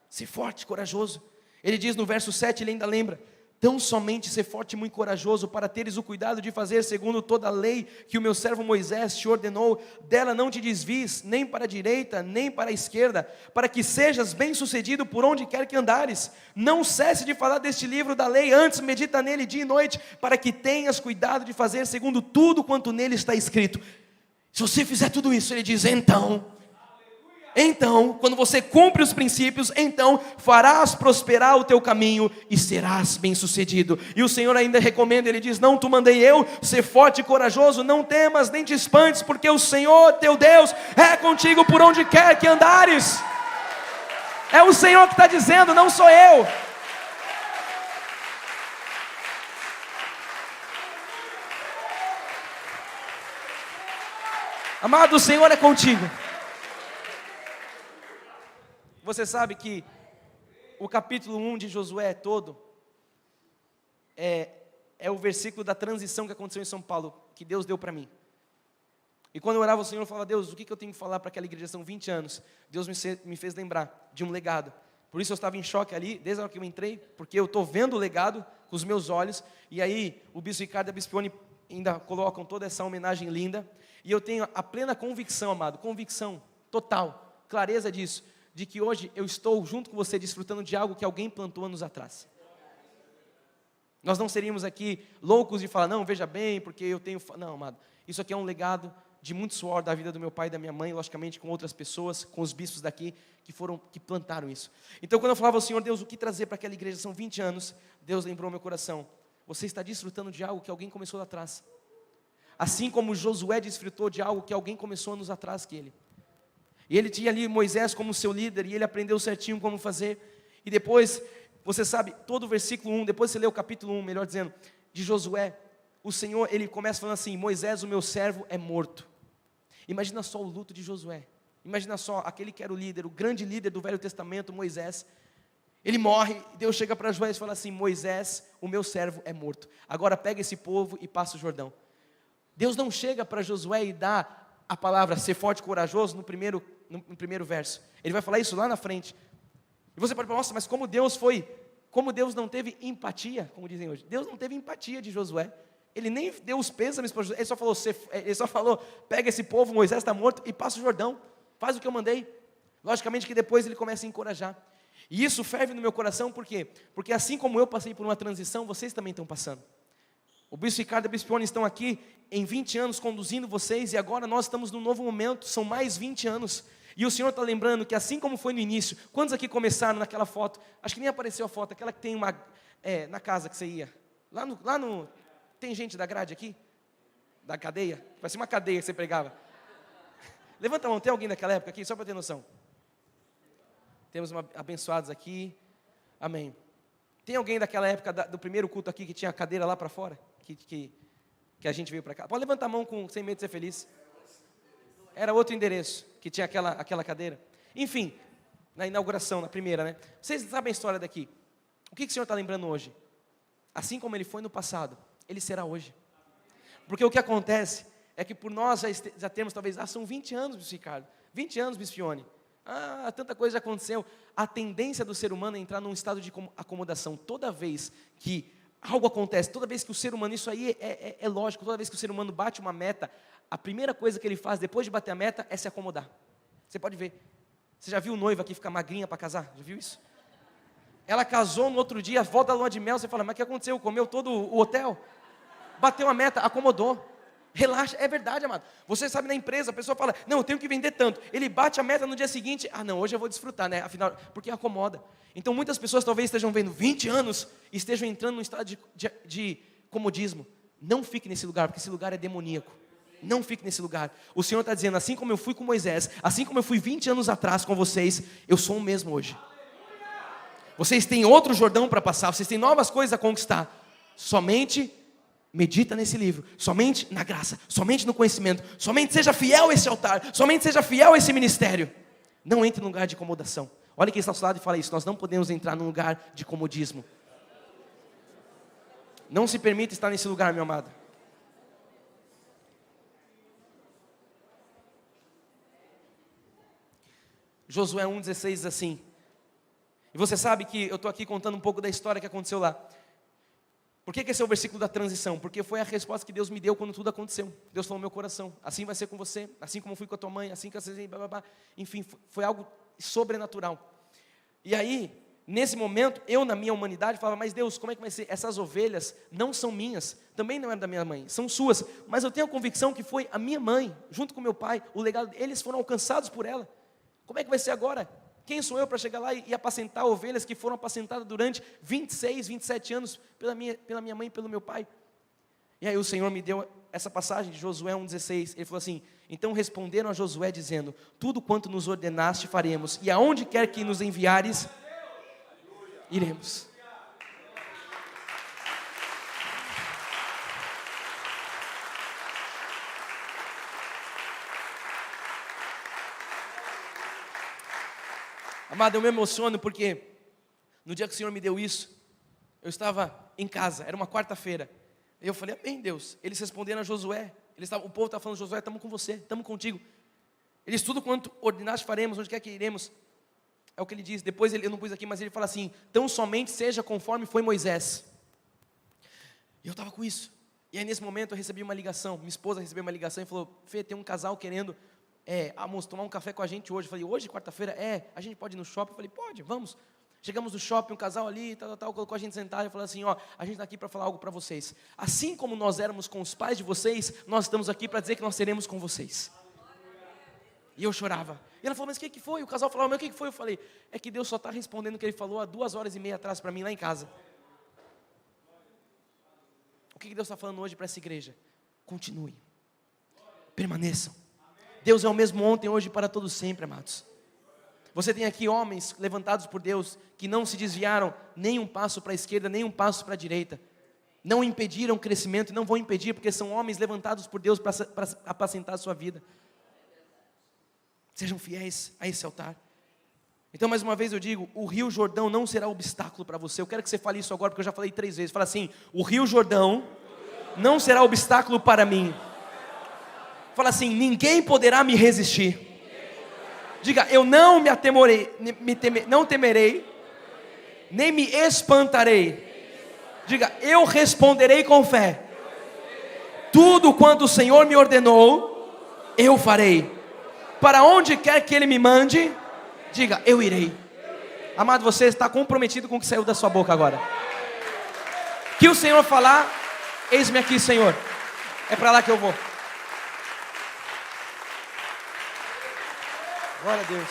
ser forte, corajoso. Ele diz no verso 7, ele ainda lembra, tão somente ser forte e muito corajoso, para teres o cuidado de fazer segundo toda a lei que o meu servo Moisés te ordenou, dela não te desvies, nem para a direita, nem para a esquerda, para que sejas bem sucedido por onde quer que andares. Não cesse de falar deste livro da lei, antes medita nele dia e noite, para que tenhas cuidado de fazer segundo tudo quanto nele está escrito. Se você fizer tudo isso, ele diz, então, quando você cumpre os princípios, então farás prosperar o teu caminho e serás bem sucedido. E o Senhor ainda recomenda, ele diz, não te mandei eu, ser forte e corajoso, não temas nem te espantes, porque o Senhor teu Deus é contigo por onde quer que andares. É o Senhor que está dizendo, não sou eu. Amado, o Senhor é contigo. Você sabe que o capítulo 1 de Josué todo é o versículo da transição que aconteceu em São Paulo, que Deus deu para mim. E quando eu orava ao Senhor, eu falava: Deus, o que eu tenho que falar para aquela igreja? São 20 anos. Deus me fez lembrar de um legado. Por isso eu estava em choque ali, desde a hora que eu entrei, porque eu estou vendo o legado com os meus olhos. E aí o bispo Ricardo e a Bispione ainda colocam toda essa homenagem linda. E eu tenho a plena convicção, amado, convicção total, clareza disso, de que hoje eu estou junto com você desfrutando de algo que alguém plantou anos atrás. Nós não seríamos aqui loucos de falar: não, veja bem, porque eu tenho... Não, amado, isso aqui é um legado de muito suor da vida do meu pai e da minha mãe, logicamente com outras pessoas, com os bispos daqui, que plantaram isso. Então quando eu falava ao Senhor: Deus, o que trazer para aquela igreja? São 20 anos, Deus lembrou meu coração: você está desfrutando de algo que alguém começou lá atrás. Assim como Josué desfrutou de algo que alguém começou anos atrás que ele. E ele tinha ali Moisés como seu líder, e ele aprendeu certinho como fazer. E depois, você sabe, todo o versículo 1, depois você lê o capítulo 1, melhor dizendo, de Josué, o Senhor, ele começa falando assim: Moisés, o meu servo, é morto. Imagina só o luto de Josué. Imagina só, aquele que era o líder, o grande líder do Velho Testamento, Moisés. Ele morre, Deus chega para Josué e fala assim: Moisés, o meu servo, é morto. Agora pega esse povo e passa o Jordão. Deus não chega para Josué e dá a palavra ser forte e corajoso no primeiro verso. Ele vai falar isso lá na frente. E você pode falar: nossa, mas como Deus não teve empatia, como dizem hoje. Deus não teve empatia de Josué. Ele nem deu os pêsames para Josué. Ele só falou: pega esse povo, Moisés está morto, e passa o Jordão. Faz o que eu mandei. Logicamente que depois ele começa a encorajar. E isso ferve no meu coração, por quê? Porque assim como eu passei por uma transição, vocês também estão passando. O bispo Ricardo e a Bispione estão aqui em 20 anos conduzindo vocês, e agora nós estamos num novo momento, são mais 20 anos. E o Senhor está lembrando que assim como foi no início, quantos aqui começaram naquela foto? Acho que nem apareceu a foto, aquela que tem na casa que você ia. Lá no tem gente da grade aqui? Da cadeia? Parece uma cadeia que você pregava. Levanta a mão, tem alguém daquela época aqui? Só para ter noção. Temos abençoados aqui. Amém. Tem alguém daquela época do primeiro culto aqui que tinha a cadeira lá para fora? Que a gente veio para cá? Pode levantar a mão sem medo de ser feliz. Era outro endereço que tinha aquela cadeira. Enfim, na inauguração, na primeira, né? Vocês sabem a história daqui. O que o Senhor está lembrando hoje? Assim como Ele foi no passado, Ele será hoje. Porque o que acontece é que por nós já temos talvez, são 20 anos, Bispo Ricardo, 20 anos, Bispione. Tanta coisa já aconteceu. A tendência do ser humano é entrar num estado de acomodação. Toda vez que algo acontece, toda vez que o ser humano, isso aí é lógico, toda vez que o ser humano bate uma meta, a primeira coisa que ele faz depois de bater a meta é se acomodar. Você pode ver. Você já viu noiva que fica magrinha para casar? Já viu isso? Ela casou no outro dia, volta da lua de mel, você fala: mas o que aconteceu? Comeu todo o hotel? Bateu a meta, acomodou. Relaxa, é verdade, amado. Você sabe, na empresa, a pessoa fala: não, eu tenho que vender tanto. Ele bate a meta no dia seguinte: não, hoje eu vou desfrutar, né? Afinal, porque acomoda. Então muitas pessoas talvez estejam vendo 20 anos e estejam entrando num estado de comodismo. Não fique nesse lugar, porque esse lugar é demoníaco. Não fique nesse lugar. O Senhor está dizendo: assim como eu fui com Moisés, assim como eu fui 20 anos atrás com vocês, eu sou o mesmo hoje. Vocês têm outro Jordão para passar, vocês têm novas coisas a conquistar. Somente medita nesse livro, somente na graça, somente no conhecimento, somente seja fiel a esse altar, somente seja fiel a esse ministério. Não entre num lugar de acomodação. Olha quem está ao seu lado e fala isso: nós não podemos entrar num lugar de comodismo. Não se permita estar nesse lugar, meu amado. Josué 1,16 diz assim, e você sabe que eu estou aqui contando um pouco da história que aconteceu lá. Por que esse é o versículo da transição? Porque foi a resposta que Deus me deu quando tudo aconteceu. Deus falou no meu coração: assim vai ser com você, assim como fui com a tua mãe, assim que você... Enfim, foi algo sobrenatural. E aí, nesse momento, eu na minha humanidade falava: mas Deus, como é que vai ser? Essas ovelhas não são minhas, também não eram da minha mãe, são suas. Mas eu tenho a convicção que foi a minha mãe, junto com meu pai, o legado, eles foram alcançados por ela. Como é que vai ser agora? Quem sou eu para chegar lá e apacentar ovelhas que foram apacentadas durante 26, 27 anos pela minha mãe e pelo meu pai? E aí o Senhor me deu essa passagem de Josué 1,16. Ele falou assim: então responderam a Josué dizendo: tudo quanto nos ordenaste faremos, e aonde quer que nos enviares, iremos. Amado, eu me emociono porque no dia que o Senhor me deu isso, eu estava em casa, era uma quarta-feira. E eu falei, amém, Deus. Eles responderam a Josué. O povo estava falando, Josué, estamos com você, estamos contigo. Eles tudo quanto ordenaste faremos, onde quer que iremos. É o que ele diz. Depois eu não pus aqui, mas ele fala assim, tão somente seja conforme foi Moisés. E eu estava com isso. E aí nesse momento eu recebi uma ligação, minha esposa recebeu uma ligação e falou, Fê, tem um casal querendo tomar um café com a gente hoje. Eu falei, hoje, quarta-feira? A gente pode ir no shopping? Eu falei, pode, vamos. Chegamos no shopping, um casal ali, colocou a gente sentado e falou assim, a gente está aqui para falar algo para vocês. Assim como nós éramos com os pais de vocês, nós estamos aqui para dizer que nós seremos com vocês. E eu chorava. E ela falou, mas o que foi? O casal falou, mas o que foi? Eu falei, é que Deus só está respondendo o que Ele falou há 2h30 atrás para mim lá em casa. O que Deus está falando hoje para essa igreja? Continue. Permaneçam. Deus é o mesmo ontem, hoje e para todos sempre, amados. Você tem aqui homens levantados por Deus que não se desviaram nem um passo para a esquerda, nem um passo para a direita. Não impediram o crescimento e não vão impedir, porque são homens levantados por Deus para apacentar a sua vida. Sejam fiéis a esse altar. Então, mais uma vez eu digo, o Rio Jordão não será obstáculo para você. Eu quero que você fale isso agora, porque eu já falei 3 vezes. Fala assim, o Rio Jordão não será obstáculo para mim. Fala assim, ninguém poderá me resistir. Diga, eu não me atemorei, não temerei, nem me espantarei. Diga, eu responderei com fé. Tudo quanto o Senhor me ordenou, eu farei. Para onde quer que Ele me mande, diga, eu irei. Amado, você está comprometido com o que saiu da sua boca agora. Que o Senhor falar, eis-me aqui, Senhor. É para lá que eu vou. Glória a Deus.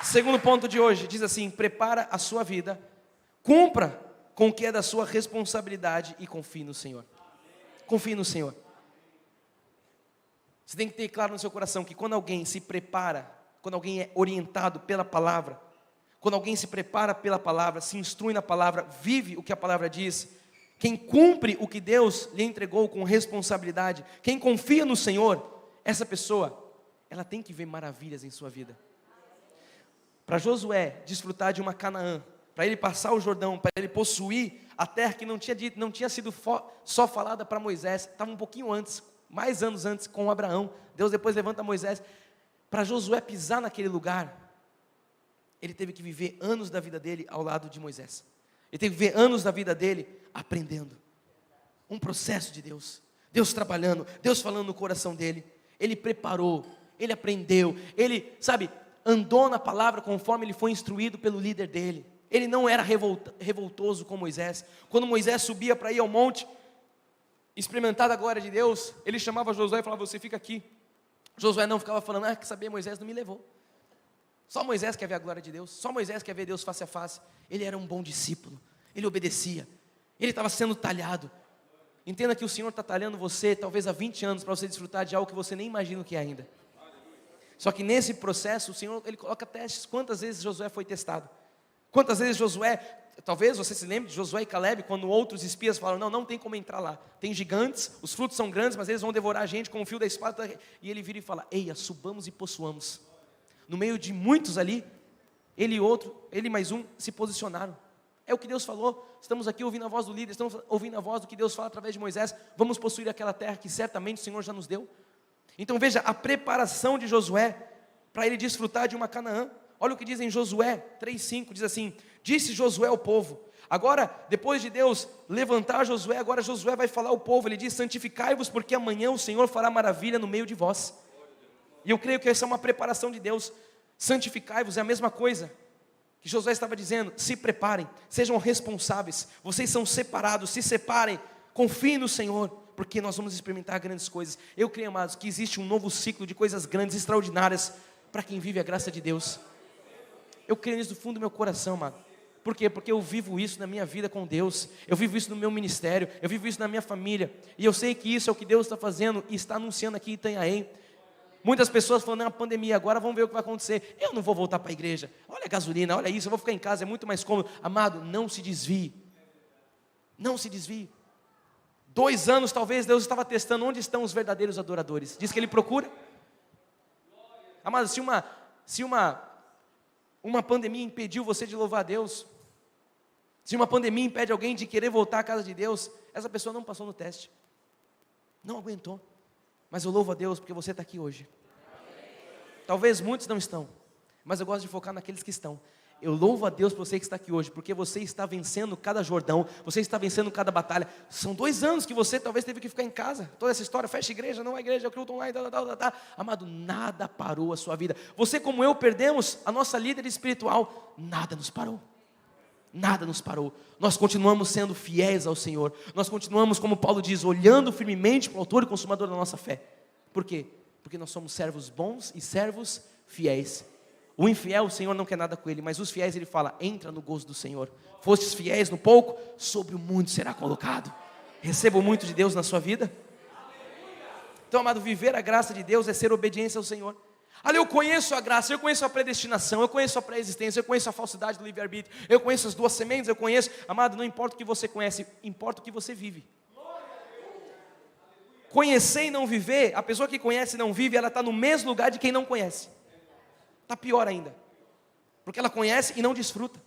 Segundo ponto de hoje, diz assim, prepara a sua vida, cumpra com o que é da sua responsabilidade e confie no Senhor. Confie no Senhor. Você tem que ter claro no seu coração que quando alguém se prepara, quando alguém é orientado pela palavra, quando alguém se prepara pela palavra, se instrui na palavra, vive o que a palavra diz, quem cumpre o que Deus lhe entregou com responsabilidade, quem confia no Senhor, essa pessoa, ela tem que ver maravilhas em sua vida. Para Josué desfrutar de uma Canaã, para ele passar o Jordão, para ele possuir a terra que não tinha sido só falada para Moisés, estava um pouquinho antes, mais anos antes com Abraão. Deus depois levanta Moisés. Para Josué pisar naquele lugar, ele teve que viver anos da vida dele ao lado de Moisés. Ele teve que viver anos da vida dele aprendendo. Um processo de Deus. Deus trabalhando, Deus falando no coração dele. Ele preparou, ele aprendeu, ele, andou na palavra conforme ele foi instruído pelo líder dele. Ele não era revoltoso com Moisés. Quando Moisés subia para ir ao monte, experimentar a glória de Deus, ele chamava Josué e falava, você fica aqui. Josué não ficava falando, quer saber, Moisés não me levou. Só Moisés quer ver a glória de Deus, só Moisés quer ver Deus face a face. Ele era um bom discípulo, ele obedecia, ele estava sendo talhado. Entenda que o Senhor está talhando você, talvez há 20 anos, para você desfrutar de algo que você nem imagina o que é ainda. Só que nesse processo, o Senhor, Ele coloca testes. Quantas vezes Josué foi testado? Quantas vezes Josué, talvez você se lembre de Josué e Caleb, quando outros espias falaram, não tem como entrar lá. Tem gigantes, os frutos são grandes, mas eles vão devorar a gente com o fio da espada. E ele vira e fala, eia, subamos e possuamos. No meio de muitos ali, ele e mais um, se posicionaram. É o que Deus falou, estamos aqui ouvindo a voz do líder, estamos ouvindo a voz do que Deus fala através de Moisés, vamos possuir aquela terra que certamente o Senhor já nos deu. Então veja, a preparação de Josué, para ele desfrutar de uma Canaã. Olha o que diz em Josué 3,5, diz assim, disse Josué ao povo, agora, depois de Deus levantar Josué, agora Josué vai falar ao povo, ele diz, santificai-vos, porque amanhã o Senhor fará maravilha no meio de vós. E eu creio que essa é uma preparação de Deus, santificai-vos, é a mesma coisa que Josué estava dizendo, se preparem, sejam responsáveis, vocês são separados, se separem, confiem no Senhor, porque nós vamos experimentar grandes coisas. Eu creio, amados, que existe um novo ciclo de coisas grandes, extraordinárias, para quem vive a graça de Deus. Eu creio nisso do fundo do meu coração, amado. Por quê? Porque eu vivo isso na minha vida com Deus, eu vivo isso no meu ministério, eu vivo isso na minha família, e eu sei que isso é o que Deus está fazendo, e está anunciando aqui em Itanhaém. Muitas pessoas falando, na pandemia, agora vamos ver o que vai acontecer. Eu não vou voltar para a igreja, olha a gasolina, olha isso, eu vou ficar em casa, é muito mais cômodo. Amado, não se desvie. Não se desvie. 2 anos talvez Deus estava testando onde estão os verdadeiros adoradores. Diz que Ele procura. Amado, se uma uma pandemia impediu você de louvar a Deus, se uma pandemia impede alguém de querer voltar à casa de Deus, essa pessoa não passou no teste, não aguentou. Mas eu louvo a Deus porque você está aqui hoje. Talvez muitos não estão, mas eu gosto de focar naqueles que estão. Eu louvo a Deus por você que está aqui hoje, porque você está vencendo cada Jordão, você está vencendo cada batalha. São 2 anos que você talvez teve que ficar em casa, toda essa história, fecha igreja, não é igreja, culto online, Amado, nada parou a sua vida. Você como eu perdemos a nossa líder espiritual, nada nos parou. Nada nos parou, nós continuamos sendo fiéis ao Senhor, nós continuamos, como Paulo diz, olhando firmemente para o autor e consumador da nossa fé. Por quê? Porque nós somos servos bons e servos fiéis. O infiel, o Senhor não quer nada com ele, mas os fiéis, ele fala, entra no gozo do Senhor. Fostes fiéis no pouco, sobre o muito será colocado. Receba muito de Deus na sua vida. Então, amado, viver a graça de Deus é ser obediência ao Senhor. Ali eu conheço a graça, eu conheço a predestinação, eu conheço a pré-existência, eu conheço a falsidade do livre-arbítrio, eu conheço as 2 sementes, eu conheço, amado, não importa o que você conhece, importa o que você vive. Conhecer e não viver, a pessoa que conhece e não vive, ela está no mesmo lugar de quem não conhece. Está pior ainda, porque ela conhece e não desfruta.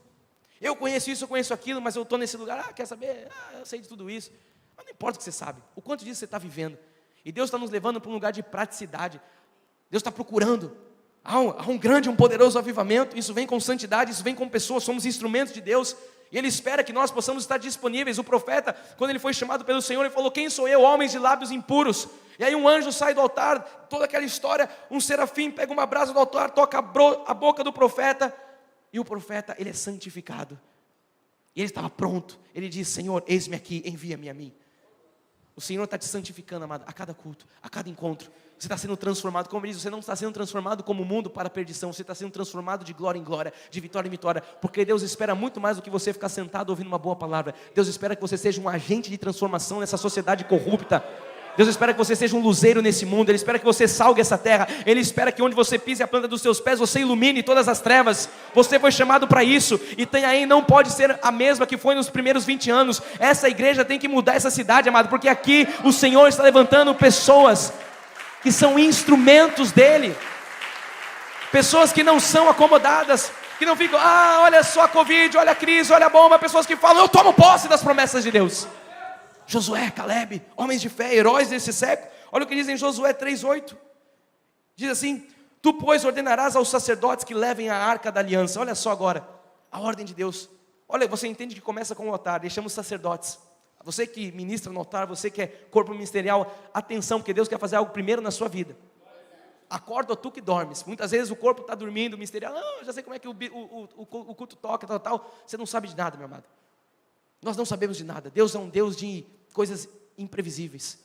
Eu conheço isso, eu conheço aquilo, mas eu estou nesse lugar, quer saber? Eu sei de tudo isso. Mas não importa o que você sabe, o quanto disso você está vivendo. E Deus está nos levando para um lugar de praticidade. Deus está procurando, há um grande, um poderoso avivamento, isso vem com santidade, isso vem com pessoas, somos instrumentos de Deus, e Ele espera que nós possamos estar disponíveis. O profeta, quando ele foi chamado pelo Senhor, ele falou, quem sou eu, homens de lábios impuros? E aí um anjo sai do altar, toda aquela história, um serafim pega uma brasa do altar, toca a boca do profeta, e o profeta, ele é santificado, e ele estava pronto, ele diz, Senhor, eis-me aqui, envia-me a mim. O Senhor está te santificando, amado, a cada culto, a cada encontro. Você está sendo transformado, como ele diz, você não está sendo transformado como o mundo para a perdição, você está sendo transformado de glória em glória, de vitória em vitória, porque Deus espera muito mais do que você ficar sentado ouvindo uma boa palavra. Deus espera que você seja um agente de transformação nessa sociedade corrupta. Deus espera que você seja um luzeiro nesse mundo, Ele espera que você salgue essa terra, Ele espera que onde você pise a planta dos seus pés, você ilumine todas as trevas. Você foi chamado para isso, e Itanhaém não pode ser a mesma que foi nos primeiros 20 anos, essa igreja tem que mudar essa cidade, amado, porque aqui o Senhor está levantando pessoas que são instrumentos dEle, pessoas que não são acomodadas, que não ficam, olha só a Covid, olha a crise, olha a bomba, pessoas que falam, eu tomo posse das promessas de Deus. Josué, Caleb, homens de fé, heróis desse século. Olha o que diz em Josué 3:8. Diz assim, tu pois ordenarás aos sacerdotes que levem a arca da aliança. Olha só agora, a ordem de Deus. Olha, você entende que começa com o altar, deixamos os sacerdotes. Você que ministra no altar, você que é corpo ministerial, atenção, porque Deus quer fazer algo primeiro na sua vida. Acorda tu que dormes. Muitas vezes o corpo está dormindo, o ministerial, não, eu já sei como é que o culto toca, tal. Você não sabe de nada, meu amado. Nós não sabemos de nada. Deus é um Deus de coisas imprevisíveis.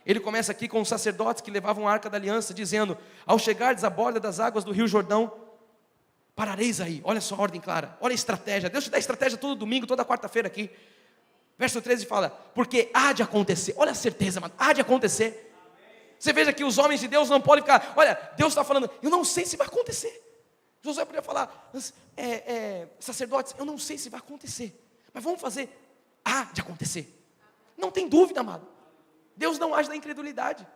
Ele começa aqui com os sacerdotes que levavam a arca da aliança, dizendo, ao chegardes à borda das águas do rio Jordão, parareis aí. Olha só a ordem clara, olha a estratégia. Deus te dá estratégia todo domingo, toda quarta-feira aqui. Verso 13 fala, porque há de acontecer. Olha a certeza, mano, há de acontecer. Você veja que os homens de Deus não podem ficar, olha, Deus está falando, eu não sei se vai acontecer. Josué poderia falar, sacerdotes, eu não sei se vai acontecer, mas vamos fazer, há de acontecer. Não tem dúvida, amado. Deus não age na incredulidade.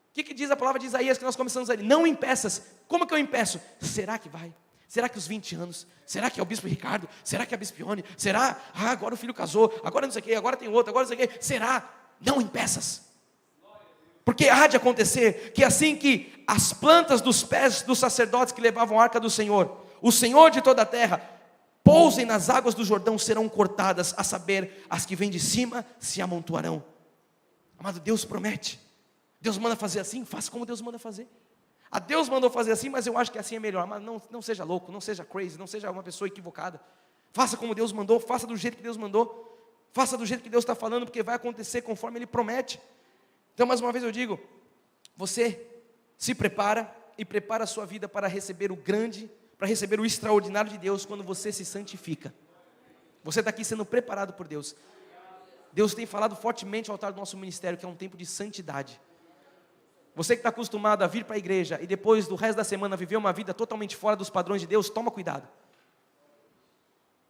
O que diz a palavra de Isaías que nós começamos ali? Não impeças. Como que eu impeço? Será que vai? Será que os 20 anos? Será que é o bispo Ricardo? Será que é a Bispione? Será? Agora o filho casou, agora não sei o que, agora tem outro, agora não sei o que. Será? Não impeças. Porque há de acontecer que assim que as plantas dos pés dos sacerdotes que levavam a arca do Senhor, o Senhor de toda a terra, pousem nas águas do Jordão, serão cortadas, a saber, as que vêm de cima se amontoarão. Amado, Deus promete. Deus manda fazer assim, faça como Deus manda fazer. A Deus mandou fazer assim, mas eu acho que assim é melhor. Mas não seja louco, não seja crazy, não seja uma pessoa equivocada. Faça como Deus mandou, faça do jeito que Deus mandou. Faça do jeito que Deus está falando, porque vai acontecer conforme Ele promete. Então, mais uma vez eu digo, você se prepara e prepara a sua vida para receber o grande, para receber o extraordinário de Deus quando você se santifica. Você está aqui sendo preparado por Deus. Deus tem falado fortemente ao altar do nosso ministério, que é um tempo de santidade. Você que está acostumado a vir para a igreja e depois do resto da semana viver uma vida totalmente fora dos padrões de Deus, toma cuidado.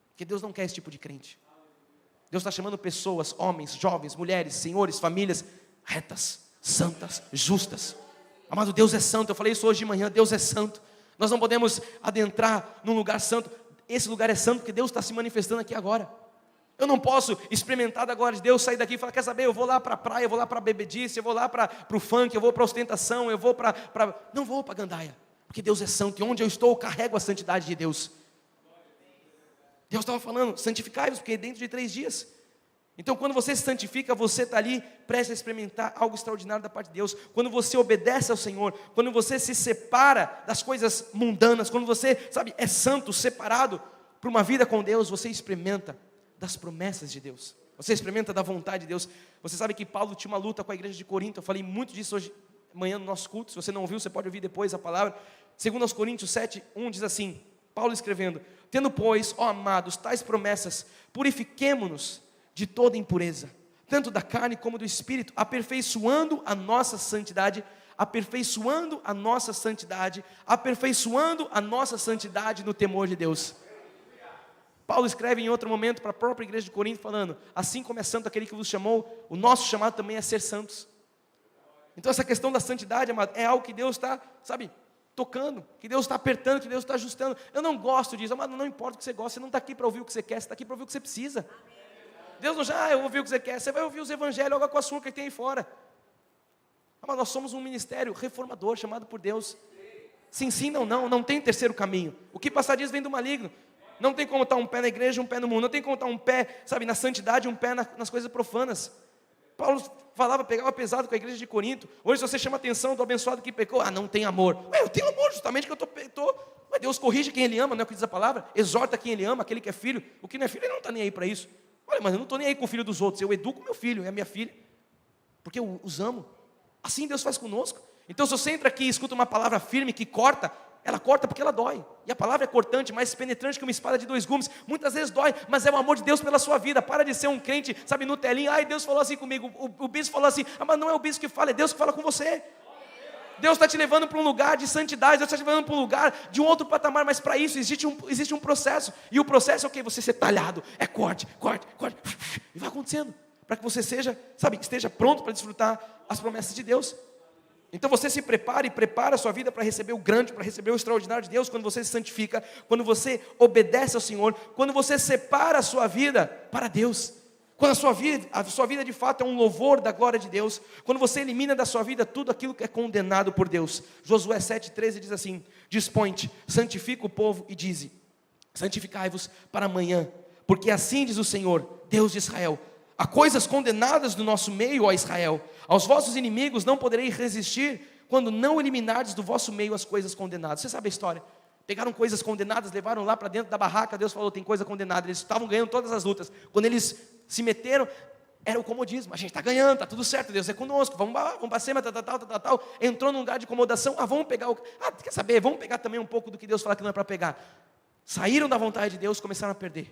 Porque Deus não quer esse tipo de crente. Deus está chamando pessoas, homens, jovens, mulheres, senhores, famílias, retas, santas, justas. Amado, Deus é santo, eu falei isso hoje de manhã, Deus é santo. Nós não podemos adentrar num lugar santo. Esse lugar é santo porque Deus está se manifestando aqui agora. Eu não posso experimentar da glória de Deus, sair daqui e falar, quer saber, eu vou lá para a praia, eu vou lá para a bebedice, eu vou lá para o funk, eu vou para a ostentação, eu vou para... Não vou para a gandaia, porque Deus é santo, e onde eu estou eu carrego a santidade de Deus. Deus estava falando, santificai-vos, porque dentro de 3 dias. Então quando você se santifica, você está ali prestes a experimentar algo extraordinário da parte de Deus. Quando você obedece ao Senhor, quando você se separa das coisas mundanas, quando você, sabe, é santo, separado para uma vida com Deus, você experimenta das promessas de Deus, você experimenta da vontade de Deus. Você sabe que Paulo tinha uma luta com a igreja de Corinto. Eu falei muito disso hoje amanhã no nosso culto. Se você não ouviu, você pode ouvir depois a palavra. 2 Coríntios 7:1 diz assim, Paulo escrevendo: tendo pois, ó amados, tais promessas, purifiquemo-nos de toda impureza, tanto da carne como do espírito, aperfeiçoando a nossa santidade, aperfeiçoando a nossa santidade, aperfeiçoando a nossa santidade no temor de Deus. Paulo escreve em outro momento para a própria igreja de Corinto, falando, assim como é santo aquele que vos chamou, o nosso chamado também é ser santos. Então essa questão da santidade, amado, é algo que Deus está, sabe, tocando, que Deus está apertando, que Deus está ajustando. Eu não gosto disso, amado, não importa o que você gosta, você não está aqui para ouvir o que você quer, você está aqui para ouvir o que você precisa. Deus não já, eu vou ouvir o que você quer, você vai ouvir os evangelhos, água com açúcar que tem aí fora. Amado, nós somos um ministério reformador, chamado por Deus. Se ensina ou não tem terceiro caminho. O que passar dias vem do maligno. Não tem como estar um pé na igreja, um pé no mundo. Não tem como estar um pé, sabe, na santidade, um pé nas coisas profanas. Paulo falava, pegava pesado com a igreja de Corinto. Hoje se você chama a atenção do abençoado que pecou, não tem amor. Eu tenho amor, justamente que eu estou. Mas Deus corrige quem Ele ama, não é o que diz a palavra? Exorta quem Ele ama, aquele que é filho. O que não é filho, Ele não está nem aí para isso. Olha, mas eu não estou nem aí com o filho dos outros. Eu educo meu filho, é a minha filha. Porque eu os amo. Assim Deus faz conosco. Então se você entra aqui e escuta uma palavra firme que corta, ela corta porque ela dói. E a palavra é cortante, mais penetrante que uma espada de 2 gumes. Muitas vezes dói, mas é o amor de Deus pela sua vida. Para de ser um crente, sabe, no telinho. Ai, Deus falou assim comigo. O bispo falou assim. Mas não é o bispo que fala, é Deus que fala com você. Deus está te levando para um lugar de santidade. Deus está te levando para um lugar de um outro patamar. Mas para isso existe um processo. E o processo é o quê? Você ser talhado. É corte. E vai acontecendo. Para que você seja, sabe, esteja pronto para desfrutar as promessas de Deus. Então você se prepara e prepara a sua vida para receber o grande, para receber o extraordinário de Deus, quando você se santifica, quando você obedece ao Senhor, quando você separa a sua vida para Deus, quando a sua vida de fato é um louvor da glória de Deus, quando você elimina da sua vida tudo aquilo que é condenado por Deus. Josué 7,13 diz assim: dispõe-te, santifica o povo e dize, santificai-vos para amanhã, porque assim diz o Senhor, Deus de Israel, há coisas condenadas no nosso meio, ó Israel. Aos vossos inimigos não poderei resistir, quando não eliminardes do vosso meio as coisas condenadas. Você sabe a história? Pegaram coisas condenadas, levaram lá para dentro da barraca. Deus falou, tem coisa condenada. Eles estavam ganhando todas as lutas. Quando eles se meteram, era o comodismo. A gente está ganhando, está tudo certo, Deus é conosco. Vamos para cima, tal. Entrou num lugar de acomodação. Vamos pegar quer saber? Vamos pegar também um pouco do que Deus fala que não é para pegar. Saíram da vontade de Deus, começaram a perder.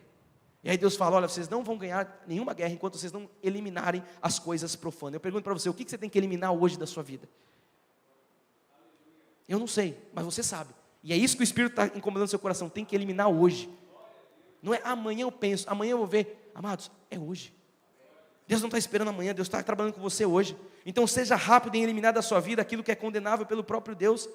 E aí Deus fala, olha, vocês não vão ganhar nenhuma guerra enquanto vocês não eliminarem as coisas profanas. Eu pergunto para você, o que você tem que eliminar hoje da sua vida? Eu não sei, mas você sabe. E é isso que o Espírito está incomodando seu coração, tem que eliminar hoje. Não é amanhã eu penso, amanhã eu vou ver. Amados, é hoje. Deus não está esperando amanhã, Deus está trabalhando com você hoje. Então seja rápido em eliminar da sua vida aquilo que é condenável pelo próprio Deus.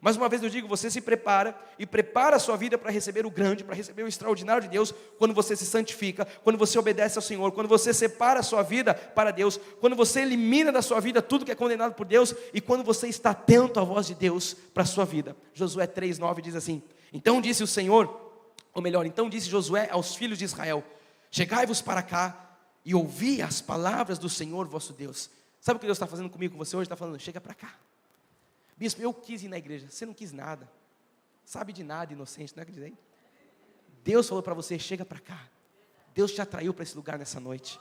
Mais uma vez eu digo, você se prepara e prepara a sua vida para receber o grande, para receber o extraordinário de Deus, quando você se santifica, quando você obedece ao Senhor, quando você separa a sua vida para Deus, quando você elimina da sua vida tudo que é condenado por Deus e quando você está atento à voz de Deus para a sua vida. Josué 3,9 diz assim, então disse o Senhor, ou melhor, então disse Josué aos filhos de Israel, chegai-vos para cá e ouvi as palavras do Senhor vosso Deus. Sabe o que Deus está fazendo comigo, com você hoje? Está falando, chega para cá. Bispo, eu quis ir na igreja. Você não quis nada. Sabe de nada, inocente, não acreditei? Deus falou para você, chega para cá. Deus te atraiu para esse lugar nessa noite.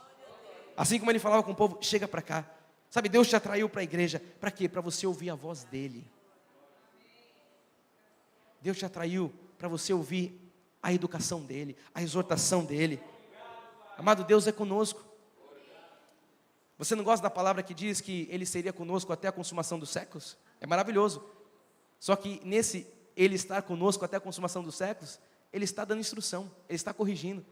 Assim como Ele falava com o povo, chega para cá. Sabe, Deus te atraiu para a igreja. Para quê? Para você ouvir a voz dEle. Deus te atraiu para você ouvir a educação dEle, a exortação dEle. Amado, Deus é conosco. Você não gosta da palavra que diz que Ele seria conosco até a consumação dos séculos? É maravilhoso. Só que nesse Ele estar conosco até a consumação dos séculos, Ele está dando instrução, Ele está corrigindo,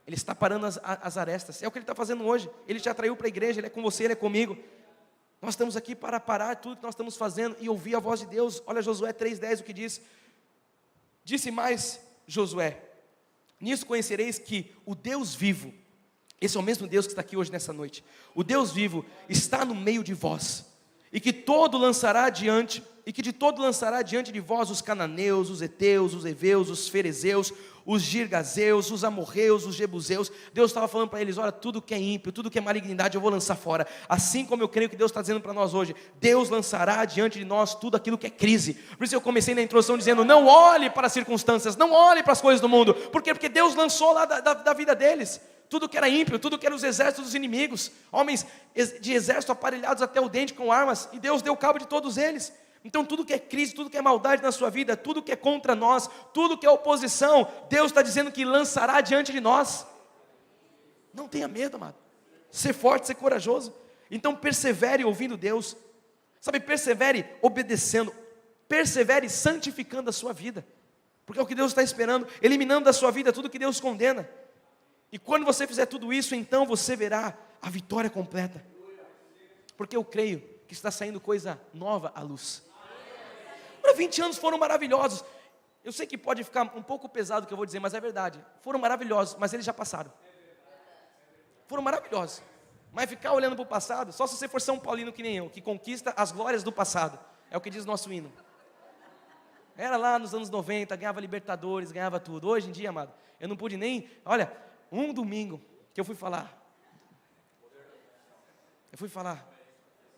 Ele está parando as arestas. É o que Ele está fazendo hoje. Ele te atraiu para a igreja, Ele é com você, Ele é comigo. Nós estamos aqui para parar tudo que nós estamos fazendo e ouvir a voz de Deus. Olha Josué 3,10 o que diz. Disse mais Josué: nisso conhecereis que o Deus vivo, esse é o mesmo Deus que está aqui hoje nessa noite, o Deus vivo está no meio de vós, e que de todo lançará diante de vós os cananeus, os heteus, os heveus, os ferezeus, os girgazeus, os amorreus, os jebuseus. Deus estava falando para eles: olha, tudo que é ímpio, tudo que é malignidade eu vou lançar fora. Assim como eu creio que Deus está dizendo para nós hoje, Deus lançará diante de nós tudo aquilo que é crise. Por isso eu comecei na introdução dizendo: não olhe para as circunstâncias, não olhe para as coisas do mundo. Por quê? Porque Deus lançou lá da vida deles tudo que era ímpio, tudo que era os exércitos dos inimigos, homens de exército aparelhados até o dente com armas, e Deus deu cabo de todos eles. Então tudo que é crise, tudo que é maldade na sua vida, tudo que é contra nós, tudo que é oposição, Deus está dizendo que lançará diante de nós. Não tenha medo, amado. Ser forte, ser corajoso. Então persevere ouvindo Deus. Sabe, persevere obedecendo. Persevere santificando a sua vida. Porque é o que Deus está esperando, eliminando da sua vida tudo que Deus condena. E quando você fizer tudo isso, então você verá a vitória completa. Porque eu creio que está saindo coisa nova à luz. Para 20 anos foram maravilhosos. Eu sei que pode ficar um pouco pesado o que eu vou dizer, mas é verdade. Foram maravilhosos, mas eles já passaram. Foram maravilhosos. Mas ficar olhando para o passado, só se você for São Paulino que nem eu, que conquista as glórias do passado. É o que diz o nosso hino. Era lá nos anos 90, ganhava Libertadores, ganhava tudo. Hoje em dia, amado, eu não pude nem... Olha, um domingo que eu fui falar. Eu fui falar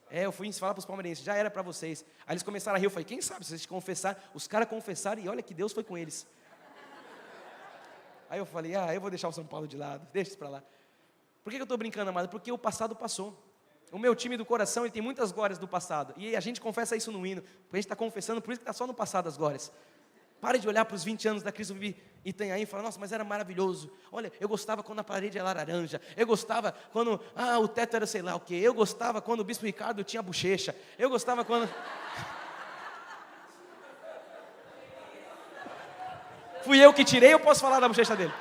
para os palmeirenses, já era para vocês. Aí eles começaram a rir, eu falei: quem sabe, se vocês confessarem, os caras confessaram e olha que Deus foi com eles. Aí eu falei: eu vou deixar o São Paulo de lado, deixa isso para lá. Por que eu estou brincando, amado? Porque o passado passou. O meu time do coração, ele tem muitas glórias do passado, e a gente confessa isso no hino, porque a gente está confessando, por isso que está só no passado as glórias. Pare de olhar para os 20 anos da Cristo Vive Itanhaém e falar: nossa, mas era maravilhoso. Olha, eu gostava quando a parede era laranja. Eu gostava quando o teto era sei lá o quê. Eu gostava quando o Bispo Ricardo tinha bochecha. Eu gostava quando... Fui eu que tirei, eu posso falar da bochecha dele?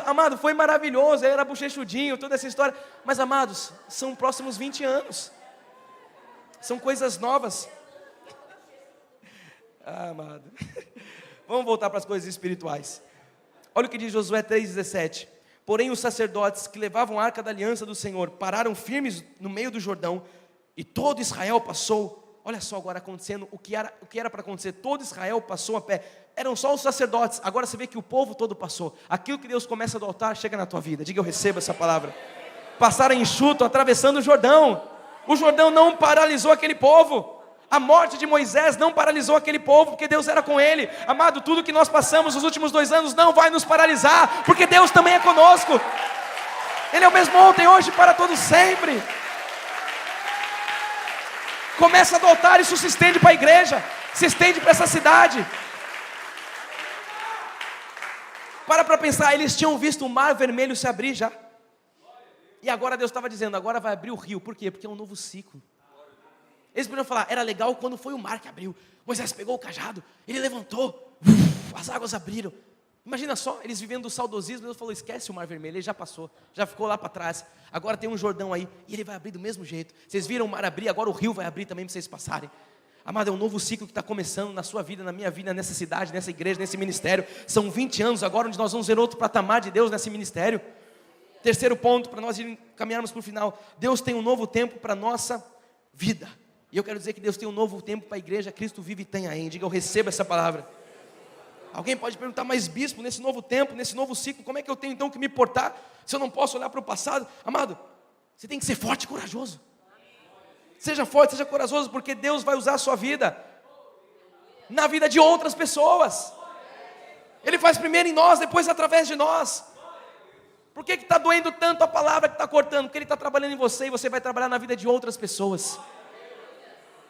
Amado, foi maravilhoso. Ele era bochechudinho, toda essa história. Mas, amados, são próximos 20 anos. São coisas novas. Amado, vamos voltar para as coisas espirituais. Olha o que diz Josué 3,17. Porém os sacerdotes que levavam a arca da aliança do Senhor pararam firmes no meio do Jordão, e todo Israel passou. Olha só agora acontecendo o que era para acontecer. Todo Israel passou a pé. Eram só os sacerdotes, agora você vê que o povo todo passou. Aquilo que Deus começa do altar chega na tua vida. Diga: eu recebo essa palavra. Passaram enxuto, atravessando o Jordão. O Jordão não paralisou aquele povo. A morte de Moisés não paralisou aquele povo, porque Deus era com ele. Amado, tudo que nós passamos nos últimos 2 anos não vai nos paralisar, porque Deus também é conosco. Ele é o mesmo ontem, hoje, para todos sempre. Começa do altar, isso se estende para a igreja, se estende para essa cidade. Para pensar, eles tinham visto o mar vermelho se abrir já. E agora Deus estava dizendo: agora vai abrir o rio. Por quê? Porque é um novo ciclo. Eles podiam falar: era legal quando foi o mar que abriu. Moisés pegou o cajado, ele levantou, as águas abriram. Imagina só, eles vivendo do saudosismo. Deus falou: esquece o mar vermelho, ele já passou, já ficou lá para trás. Agora tem um Jordão aí, e ele vai abrir do mesmo jeito. Vocês viram o mar abrir, agora o rio vai abrir também para vocês passarem. Amado, é um novo ciclo que está começando na sua vida, na minha vida, nessa cidade, nessa igreja, nesse ministério. São 20 anos agora onde nós vamos ver outro patamar de Deus nesse ministério. Terceiro ponto, para nós caminharmos para o final: Deus tem um novo tempo para a nossa vida. E eu quero dizer que Deus tem um novo tempo para a igreja Cristo Vive Itanhaém. Diga: eu recebo essa palavra. Alguém pode perguntar: mas bispo, nesse novo tempo, nesse novo ciclo, como é que eu tenho então que me portar, se eu não posso olhar para o passado? Amado, você tem que ser forte e corajoso. Seja forte, seja corajoso, porque Deus vai usar a sua vida na vida de outras pessoas. Ele faz primeiro em nós, depois através de nós. Por que está doendo tanto a palavra que está cortando? Porque Ele está trabalhando em você, e você vai trabalhar na vida de outras pessoas.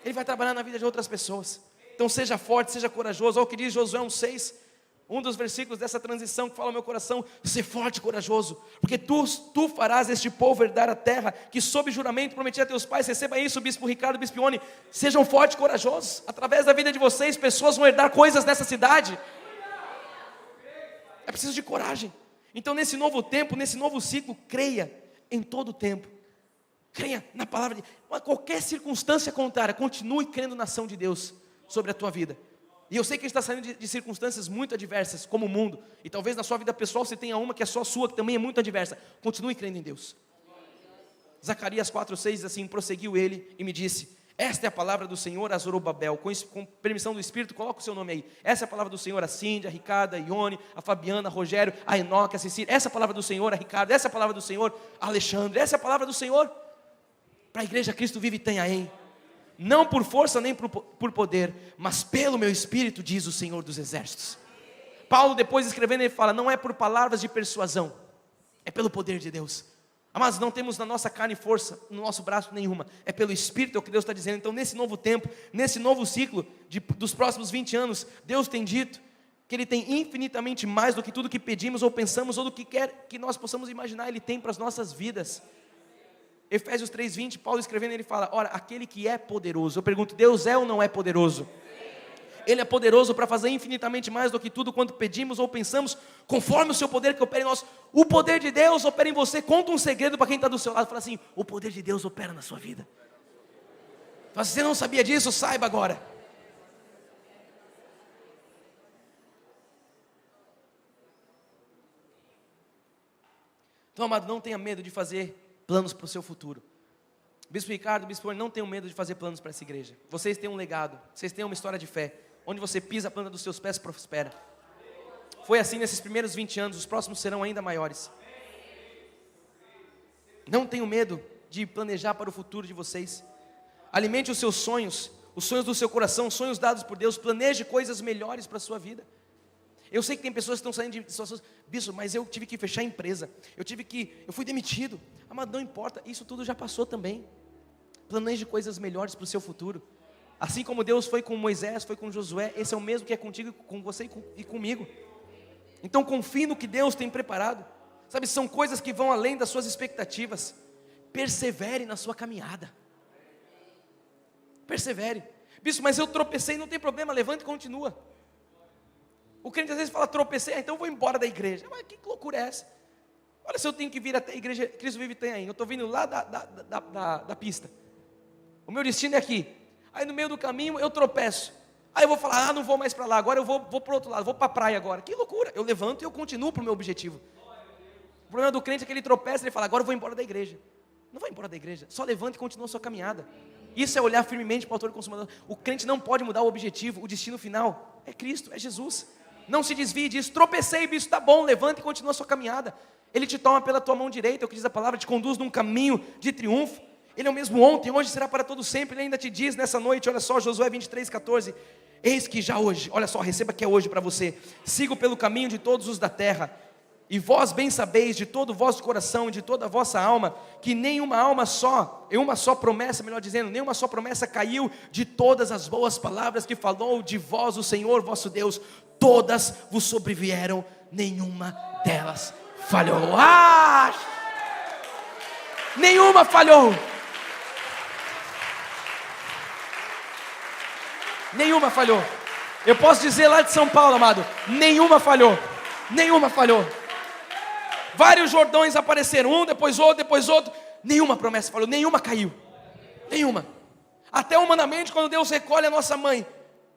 Ele vai trabalhar na vida de outras pessoas. Então seja forte, seja corajoso. Olha o que diz Josué 1,6. Um dos versículos dessa transição que fala ao meu coração: ser forte e corajoso, porque tu farás este povo herdar a terra que sob juramento prometi a teus pais. Receba isso, Bispo Ricardo, Bispo Ione. Sejam fortes e corajosos. Através da vida de vocês, pessoas vão herdar coisas nessa cidade. É preciso de coragem. Então nesse novo tempo, nesse novo ciclo, creia em todo o tempo. Creia na palavra de Deus. Qualquer circunstância contrária, continue crendo na ação de Deus sobre a tua vida. E eu sei que a gente está saindo de circunstâncias muito adversas, como o mundo. E talvez na sua vida pessoal você tenha uma que é só sua, que também é muito adversa. Continue crendo em Deus. Zacarias 4:6 diz assim: prosseguiu ele e me disse: esta é a palavra do Senhor a Zorobabel. Com permissão do Espírito, coloca o seu nome aí. Essa é a palavra do Senhor a Cíndia, a Ricardo, a Ione, a Fabiana, a Rogério, a Enoque, a Cecília. Essa é a palavra do Senhor a Ricardo. Essa é a palavra do Senhor a Alexandre. Essa é a palavra do Senhor para a igreja Cristo Vive em Itanhaém. Não por força nem por poder, mas pelo meu Espírito, diz o Senhor dos Exércitos. Paulo, depois escrevendo, ele fala: não é por palavras de persuasão, é pelo poder de Deus. Mas não temos na nossa carne força, no nosso braço nenhuma. É pelo Espírito, é o que Deus está dizendo. Então nesse novo tempo, nesse novo ciclo dos próximos 20 anos, Deus tem dito que Ele tem infinitamente mais do que tudo que pedimos ou pensamos, ou do que quer que nós possamos imaginar, Ele tem para as nossas vidas. Efésios 3:20, Paulo escrevendo, ele fala: ora, aquele que é poderoso. Eu pergunto, Deus é ou não é poderoso? Ele é poderoso para fazer infinitamente mais do que tudo quanto pedimos ou pensamos, conforme o seu poder que opera em nós. O poder de Deus opera em você. Conta um segredo para quem está do seu lado. Fala assim: o poder de Deus opera na sua vida. Se você não sabia disso, saiba agora. Então, amado, não tenha medo de fazer planos para o seu futuro. Bispo Ricardo, Bispo, não tenham medo de fazer planos para essa igreja. Vocês têm um legado, vocês têm uma história de fé. Onde você pisa, a planta dos seus pés prospera. Foi assim nesses primeiros 20 anos, os próximos serão ainda maiores. Não tenham medo de planejar para o futuro de vocês. Alimente os seus sonhos, os sonhos do seu coração, sonhos dados por Deus. Planeje coisas melhores para a sua vida. Eu sei que tem pessoas que estão saindo de situações: bispo, mas eu tive que fechar a empresa, eu fui demitido. Mas não importa, isso tudo já passou também. Planeje coisas melhores para o seu futuro. Assim como Deus foi com Moisés, foi com Josué, esse é o mesmo que é contigo, com você e comigo. Então confie no que Deus tem preparado. Sabe, são coisas que vão além das suas expectativas. Persevere na sua caminhada. Persevere. Bispo, mas eu tropecei, não tem problema, levante e continua. O crente às vezes fala: tropecei, então eu vou embora da igreja. Mas que loucura é essa? Olha, se eu tenho que vir até a igreja Cristo Vive Itanhaém, eu estou vindo lá da pista. O meu destino é aqui. Aí no meio do caminho eu tropeço. Aí eu vou falar: não vou mais para lá, agora eu vou para o outro lado, vou para a praia agora. Que loucura, eu levanto e eu continuo para o meu objetivo. O problema do crente é que ele tropeça e ele fala: agora eu vou embora da igreja. Não vai embora da igreja, só levanta e continua a sua caminhada. Isso é olhar firmemente para o autor e consumador. O crente não pode mudar o objetivo, o destino final é Cristo, é Jesus. Não se desvie disso. Tropecei, bispo, está bom, levanta e continua a sua caminhada. Ele te toma pela tua mão direita, é o que diz a palavra, te conduz num caminho de triunfo. Ele é o mesmo ontem, hoje será para todo sempre. Ele ainda te diz nessa noite, olha só, Josué 23:14, eis que já hoje, olha só, receba que é hoje para você: sigo pelo caminho de todos os da terra, e vós bem sabeis de todo o vosso coração e de toda a vossa alma, que nenhuma só promessa, melhor dizendo, nenhuma só promessa caiu de todas as boas palavras que falou de vós o Senhor vosso Deus. Todas vos sobrevieram, nenhuma delas falhou. Nenhuma falhou. Nenhuma falhou. Eu posso dizer lá de São Paulo, amado, nenhuma falhou. Nenhuma falhou. Vários Jordões apareceram, um depois outro. Nenhuma promessa falhou, nenhuma caiu. Nenhuma. Até humanamente, quando Deus recolhe a nossa mãe,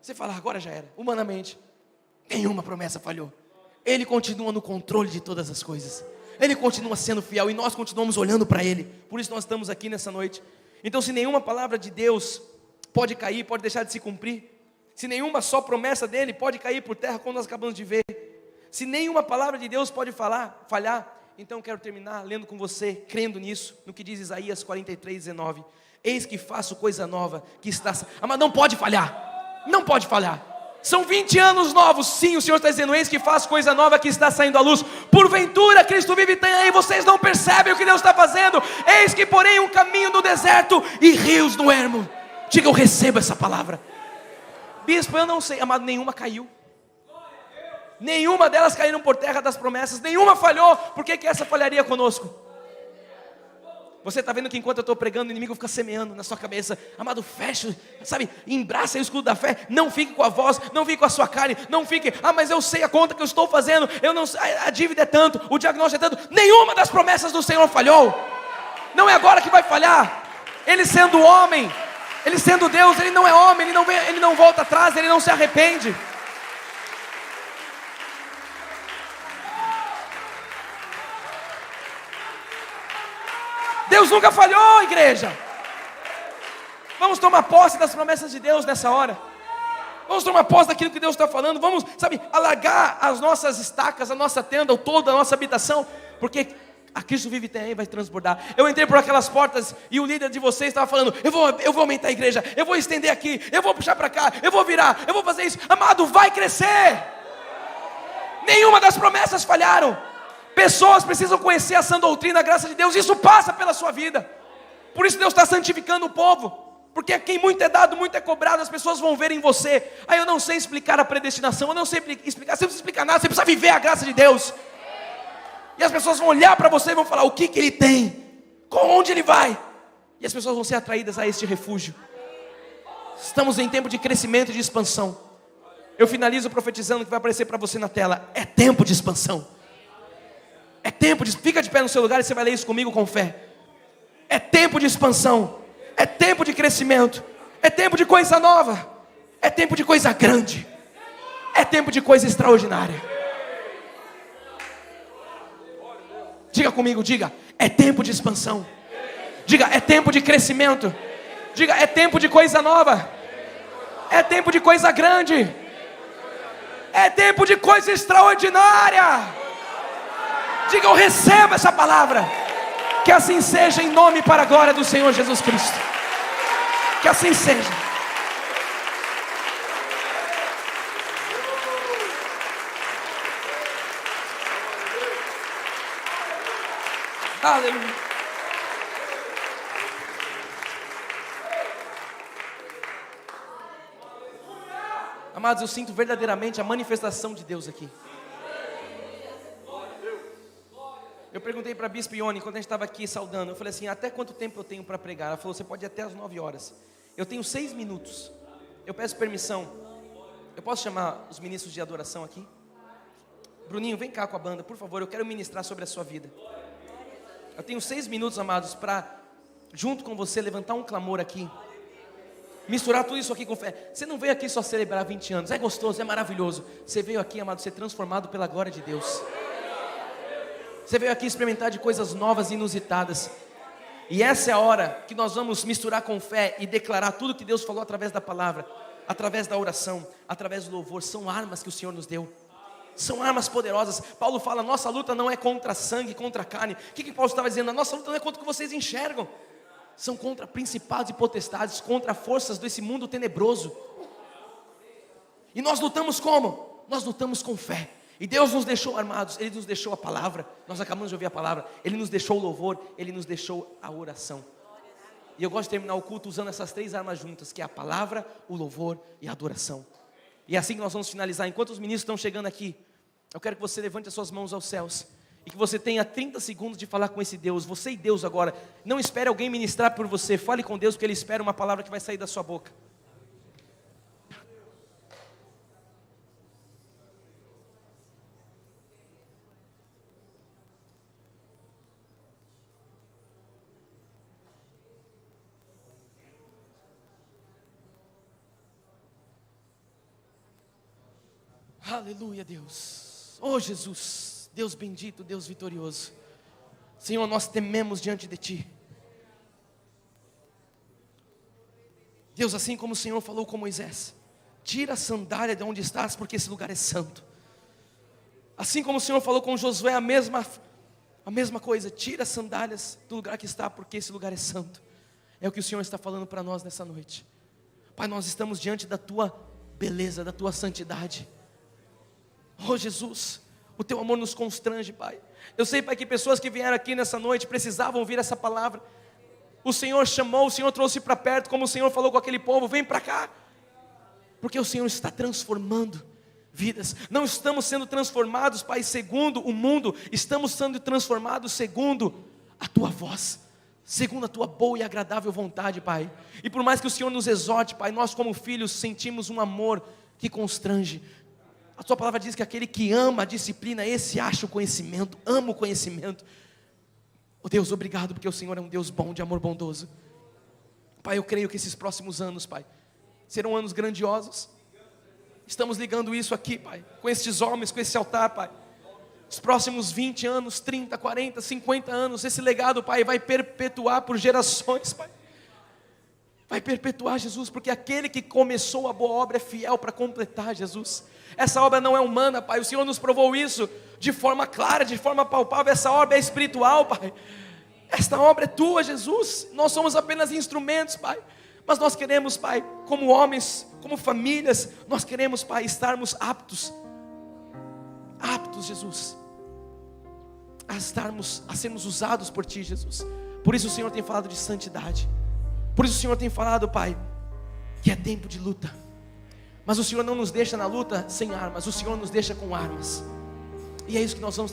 você fala: agora já era. Humanamente, nenhuma promessa falhou. Ele continua no controle de todas as coisas. Ele continua sendo fiel e nós continuamos olhando para Ele. Por isso nós estamos aqui nessa noite. Então, se nenhuma palavra de Deus pode cair, pode deixar de se cumprir, se nenhuma só promessa dele pode cair por terra, como nós acabamos de ver, se nenhuma palavra de Deus pode falhar, então eu quero terminar lendo com você, crendo nisso, no que diz Isaías 43:19. Eis que faço coisa nova que está... Mas não pode falhar. Não pode falhar. São 20 anos novos. Sim, o Senhor está dizendo: eis que faço coisa nova que está saindo à luz. Porventura Cristo Vive Itanhaém, vocês não percebem o que Deus está fazendo? Eis que porém um caminho no deserto e rios no ermo. Diga: eu recebo essa palavra. Bispo, eu não sei, amado, nenhuma caiu. Nenhuma delas caíram por terra das promessas. Nenhuma falhou. Por que essa falharia conosco? Você está vendo que enquanto eu estou pregando, o inimigo fica semeando na sua cabeça: amado, fecha, sabe, embraça o escudo da fé. Não fique com a voz, não fique com a sua carne. Não fique: mas eu sei a conta que eu estou fazendo, eu não sei, a dívida é tanto, o diagnóstico é tanto. Nenhuma das promessas do Senhor falhou. Não é agora que vai falhar. Ele sendo homem, Ele sendo Deus, Ele não é homem, Ele não volta atrás, Ele não se arrepende. Deus nunca falhou, igreja. Vamos tomar posse das promessas de Deus nessa hora. Vamos tomar posse daquilo que Deus está falando. Vamos, alargar as nossas estacas, a nossa tenda, o todo da nossa habitação, porque a Cristo vive tem, vai transbordar. Eu entrei por aquelas portas e o líder de vocês estava falando: eu vou aumentar a igreja, eu vou estender aqui, eu vou puxar para cá, eu vou virar, eu vou fazer isso. Amado, vai crescer. Nenhuma das promessas falharam. Pessoas precisam conhecer a sã doutrina, a graça de Deus. Isso passa pela sua vida. Por isso Deus está santificando o povo. Porque a quem muito é dado, muito é cobrado. As pessoas vão ver em você: ah, eu não sei explicar a predestinação, eu não sei explicar. Você não precisa explicar nada, você precisa viver a graça de Deus. E as pessoas vão olhar para você e vão falar: o que ele tem? Onde ele vai? E as pessoas vão ser atraídas a este refúgio. Estamos em tempo de crescimento e de expansão. Eu finalizo profetizando que vai aparecer para você na tela: é tempo de expansão. É tempo de... Fica de pé no seu lugar e você vai ler isso comigo com fé. É tempo de expansão. É tempo de crescimento. É tempo de coisa nova. É tempo de coisa grande. É tempo de coisa extraordinária. Diga comigo, diga: é tempo de expansão. Diga: é tempo de crescimento. Diga: é tempo de coisa nova. É tempo de coisa grande. É tempo de coisa extraordinária. Diga: eu recebo essa palavra. Que assim seja, em nome e para a glória do Senhor Jesus Cristo. Que assim seja. Aleluia. Amados, eu sinto verdadeiramente a manifestação de Deus aqui. Eu perguntei para a Bispa Ione, quando a gente estava aqui saudando, eu falei assim: até quanto tempo eu tenho para pregar? Ela falou: você pode ir até as 9 horas. Eu tenho 6 minutos. Eu peço permissão. Eu posso chamar os ministros de adoração aqui? Bruninho, vem cá com a banda, por favor. Eu quero ministrar sobre a sua vida. Eu tenho 6 minutos, amados, para, junto com você, levantar um clamor aqui. Misturar tudo isso aqui com fé. Você não veio aqui só celebrar 20 anos. É gostoso, é maravilhoso. Você veio aqui, amado, ser transformado pela glória de Deus. Você veio aqui experimentar de coisas novas e inusitadas. E essa é a hora que nós vamos misturar com fé e declarar tudo que Deus falou através da palavra, através da oração, através do louvor. São armas que o Senhor nos deu. São armas poderosas. Paulo fala: nossa luta não é contra sangue, contra carne. O que Paulo estava dizendo? A nossa luta não é contra o que vocês enxergam. São contra principados e potestades, contra forças desse mundo tenebroso. E nós lutamos como? Nós lutamos com fé. E Deus nos deixou armados, Ele nos deixou a palavra. Nós acabamos de ouvir a palavra. Ele nos deixou o louvor, Ele nos deixou a oração. E eu gosto de terminar o culto usando essas 3 armas juntas, que é a palavra, o louvor e a adoração. E é assim que nós vamos finalizar. Enquanto os ministros estão chegando aqui, eu quero que você levante as suas mãos aos céus e que você tenha 30 segundos de falar com esse Deus. Você e Deus agora. Não espere alguém ministrar por você. Fale com Deus, porque Ele espera uma palavra que vai sair da sua boca. Aleluia, Deus. Oh, Jesus, Deus bendito, Deus vitorioso. Senhor, nós tememos diante de Ti. Deus, assim como o Senhor falou com Moisés: tira a sandália de onde estás, porque esse lugar é santo. Assim como o Senhor falou com Josué, a mesma coisa: tira as sandálias do lugar que está, porque esse lugar é santo. É o que o Senhor está falando para nós nessa noite. Pai, nós estamos diante da Tua beleza, da Tua santidade. Oh, Jesus, o Teu amor nos constrange, Pai. Eu sei, Pai, que pessoas que vieram aqui nessa noite precisavam ouvir essa palavra. O Senhor chamou, o Senhor trouxe para perto, como o Senhor falou com aquele povo: vem para cá. Porque o Senhor está transformando vidas. Não estamos sendo transformados, Pai, segundo o mundo. Estamos sendo transformados segundo a Tua voz, segundo a Tua boa e agradável vontade, Pai. E por mais que o Senhor nos exorte, Pai, nós como filhos sentimos um amor que constrange. A Tua palavra diz que aquele que ama a disciplina, esse acha o conhecimento, ama o conhecimento. Oh Deus, obrigado, porque o Senhor é um Deus bom, de amor bondoso. Pai, eu creio que esses próximos anos, Pai, serão anos grandiosos. Estamos ligando isso aqui, Pai, com estes homens, com esse altar, Pai. Os próximos 20 anos, 30, 40, 50 anos, esse legado, Pai, vai perpetuar por gerações, Pai. Vai perpetuar, Jesus, porque aquele que começou a boa obra é fiel para completar, Jesus. Essa obra não é humana, Pai, o Senhor nos provou isso de forma clara, de forma palpável. Essa obra é espiritual, Pai. Esta obra é tua, Jesus. Nós somos apenas instrumentos, Pai. Mas nós queremos, Pai, como homens, como famílias, nós queremos, Pai, estarmos aptos, Jesus, a sermos usados por Ti, Jesus. Por isso o Senhor tem falado de santidade. Por isso o Senhor tem falado, Pai, que é tempo de luta. Mas o Senhor não nos deixa na luta sem armas, o Senhor nos deixa com armas. E é isso que nós vamos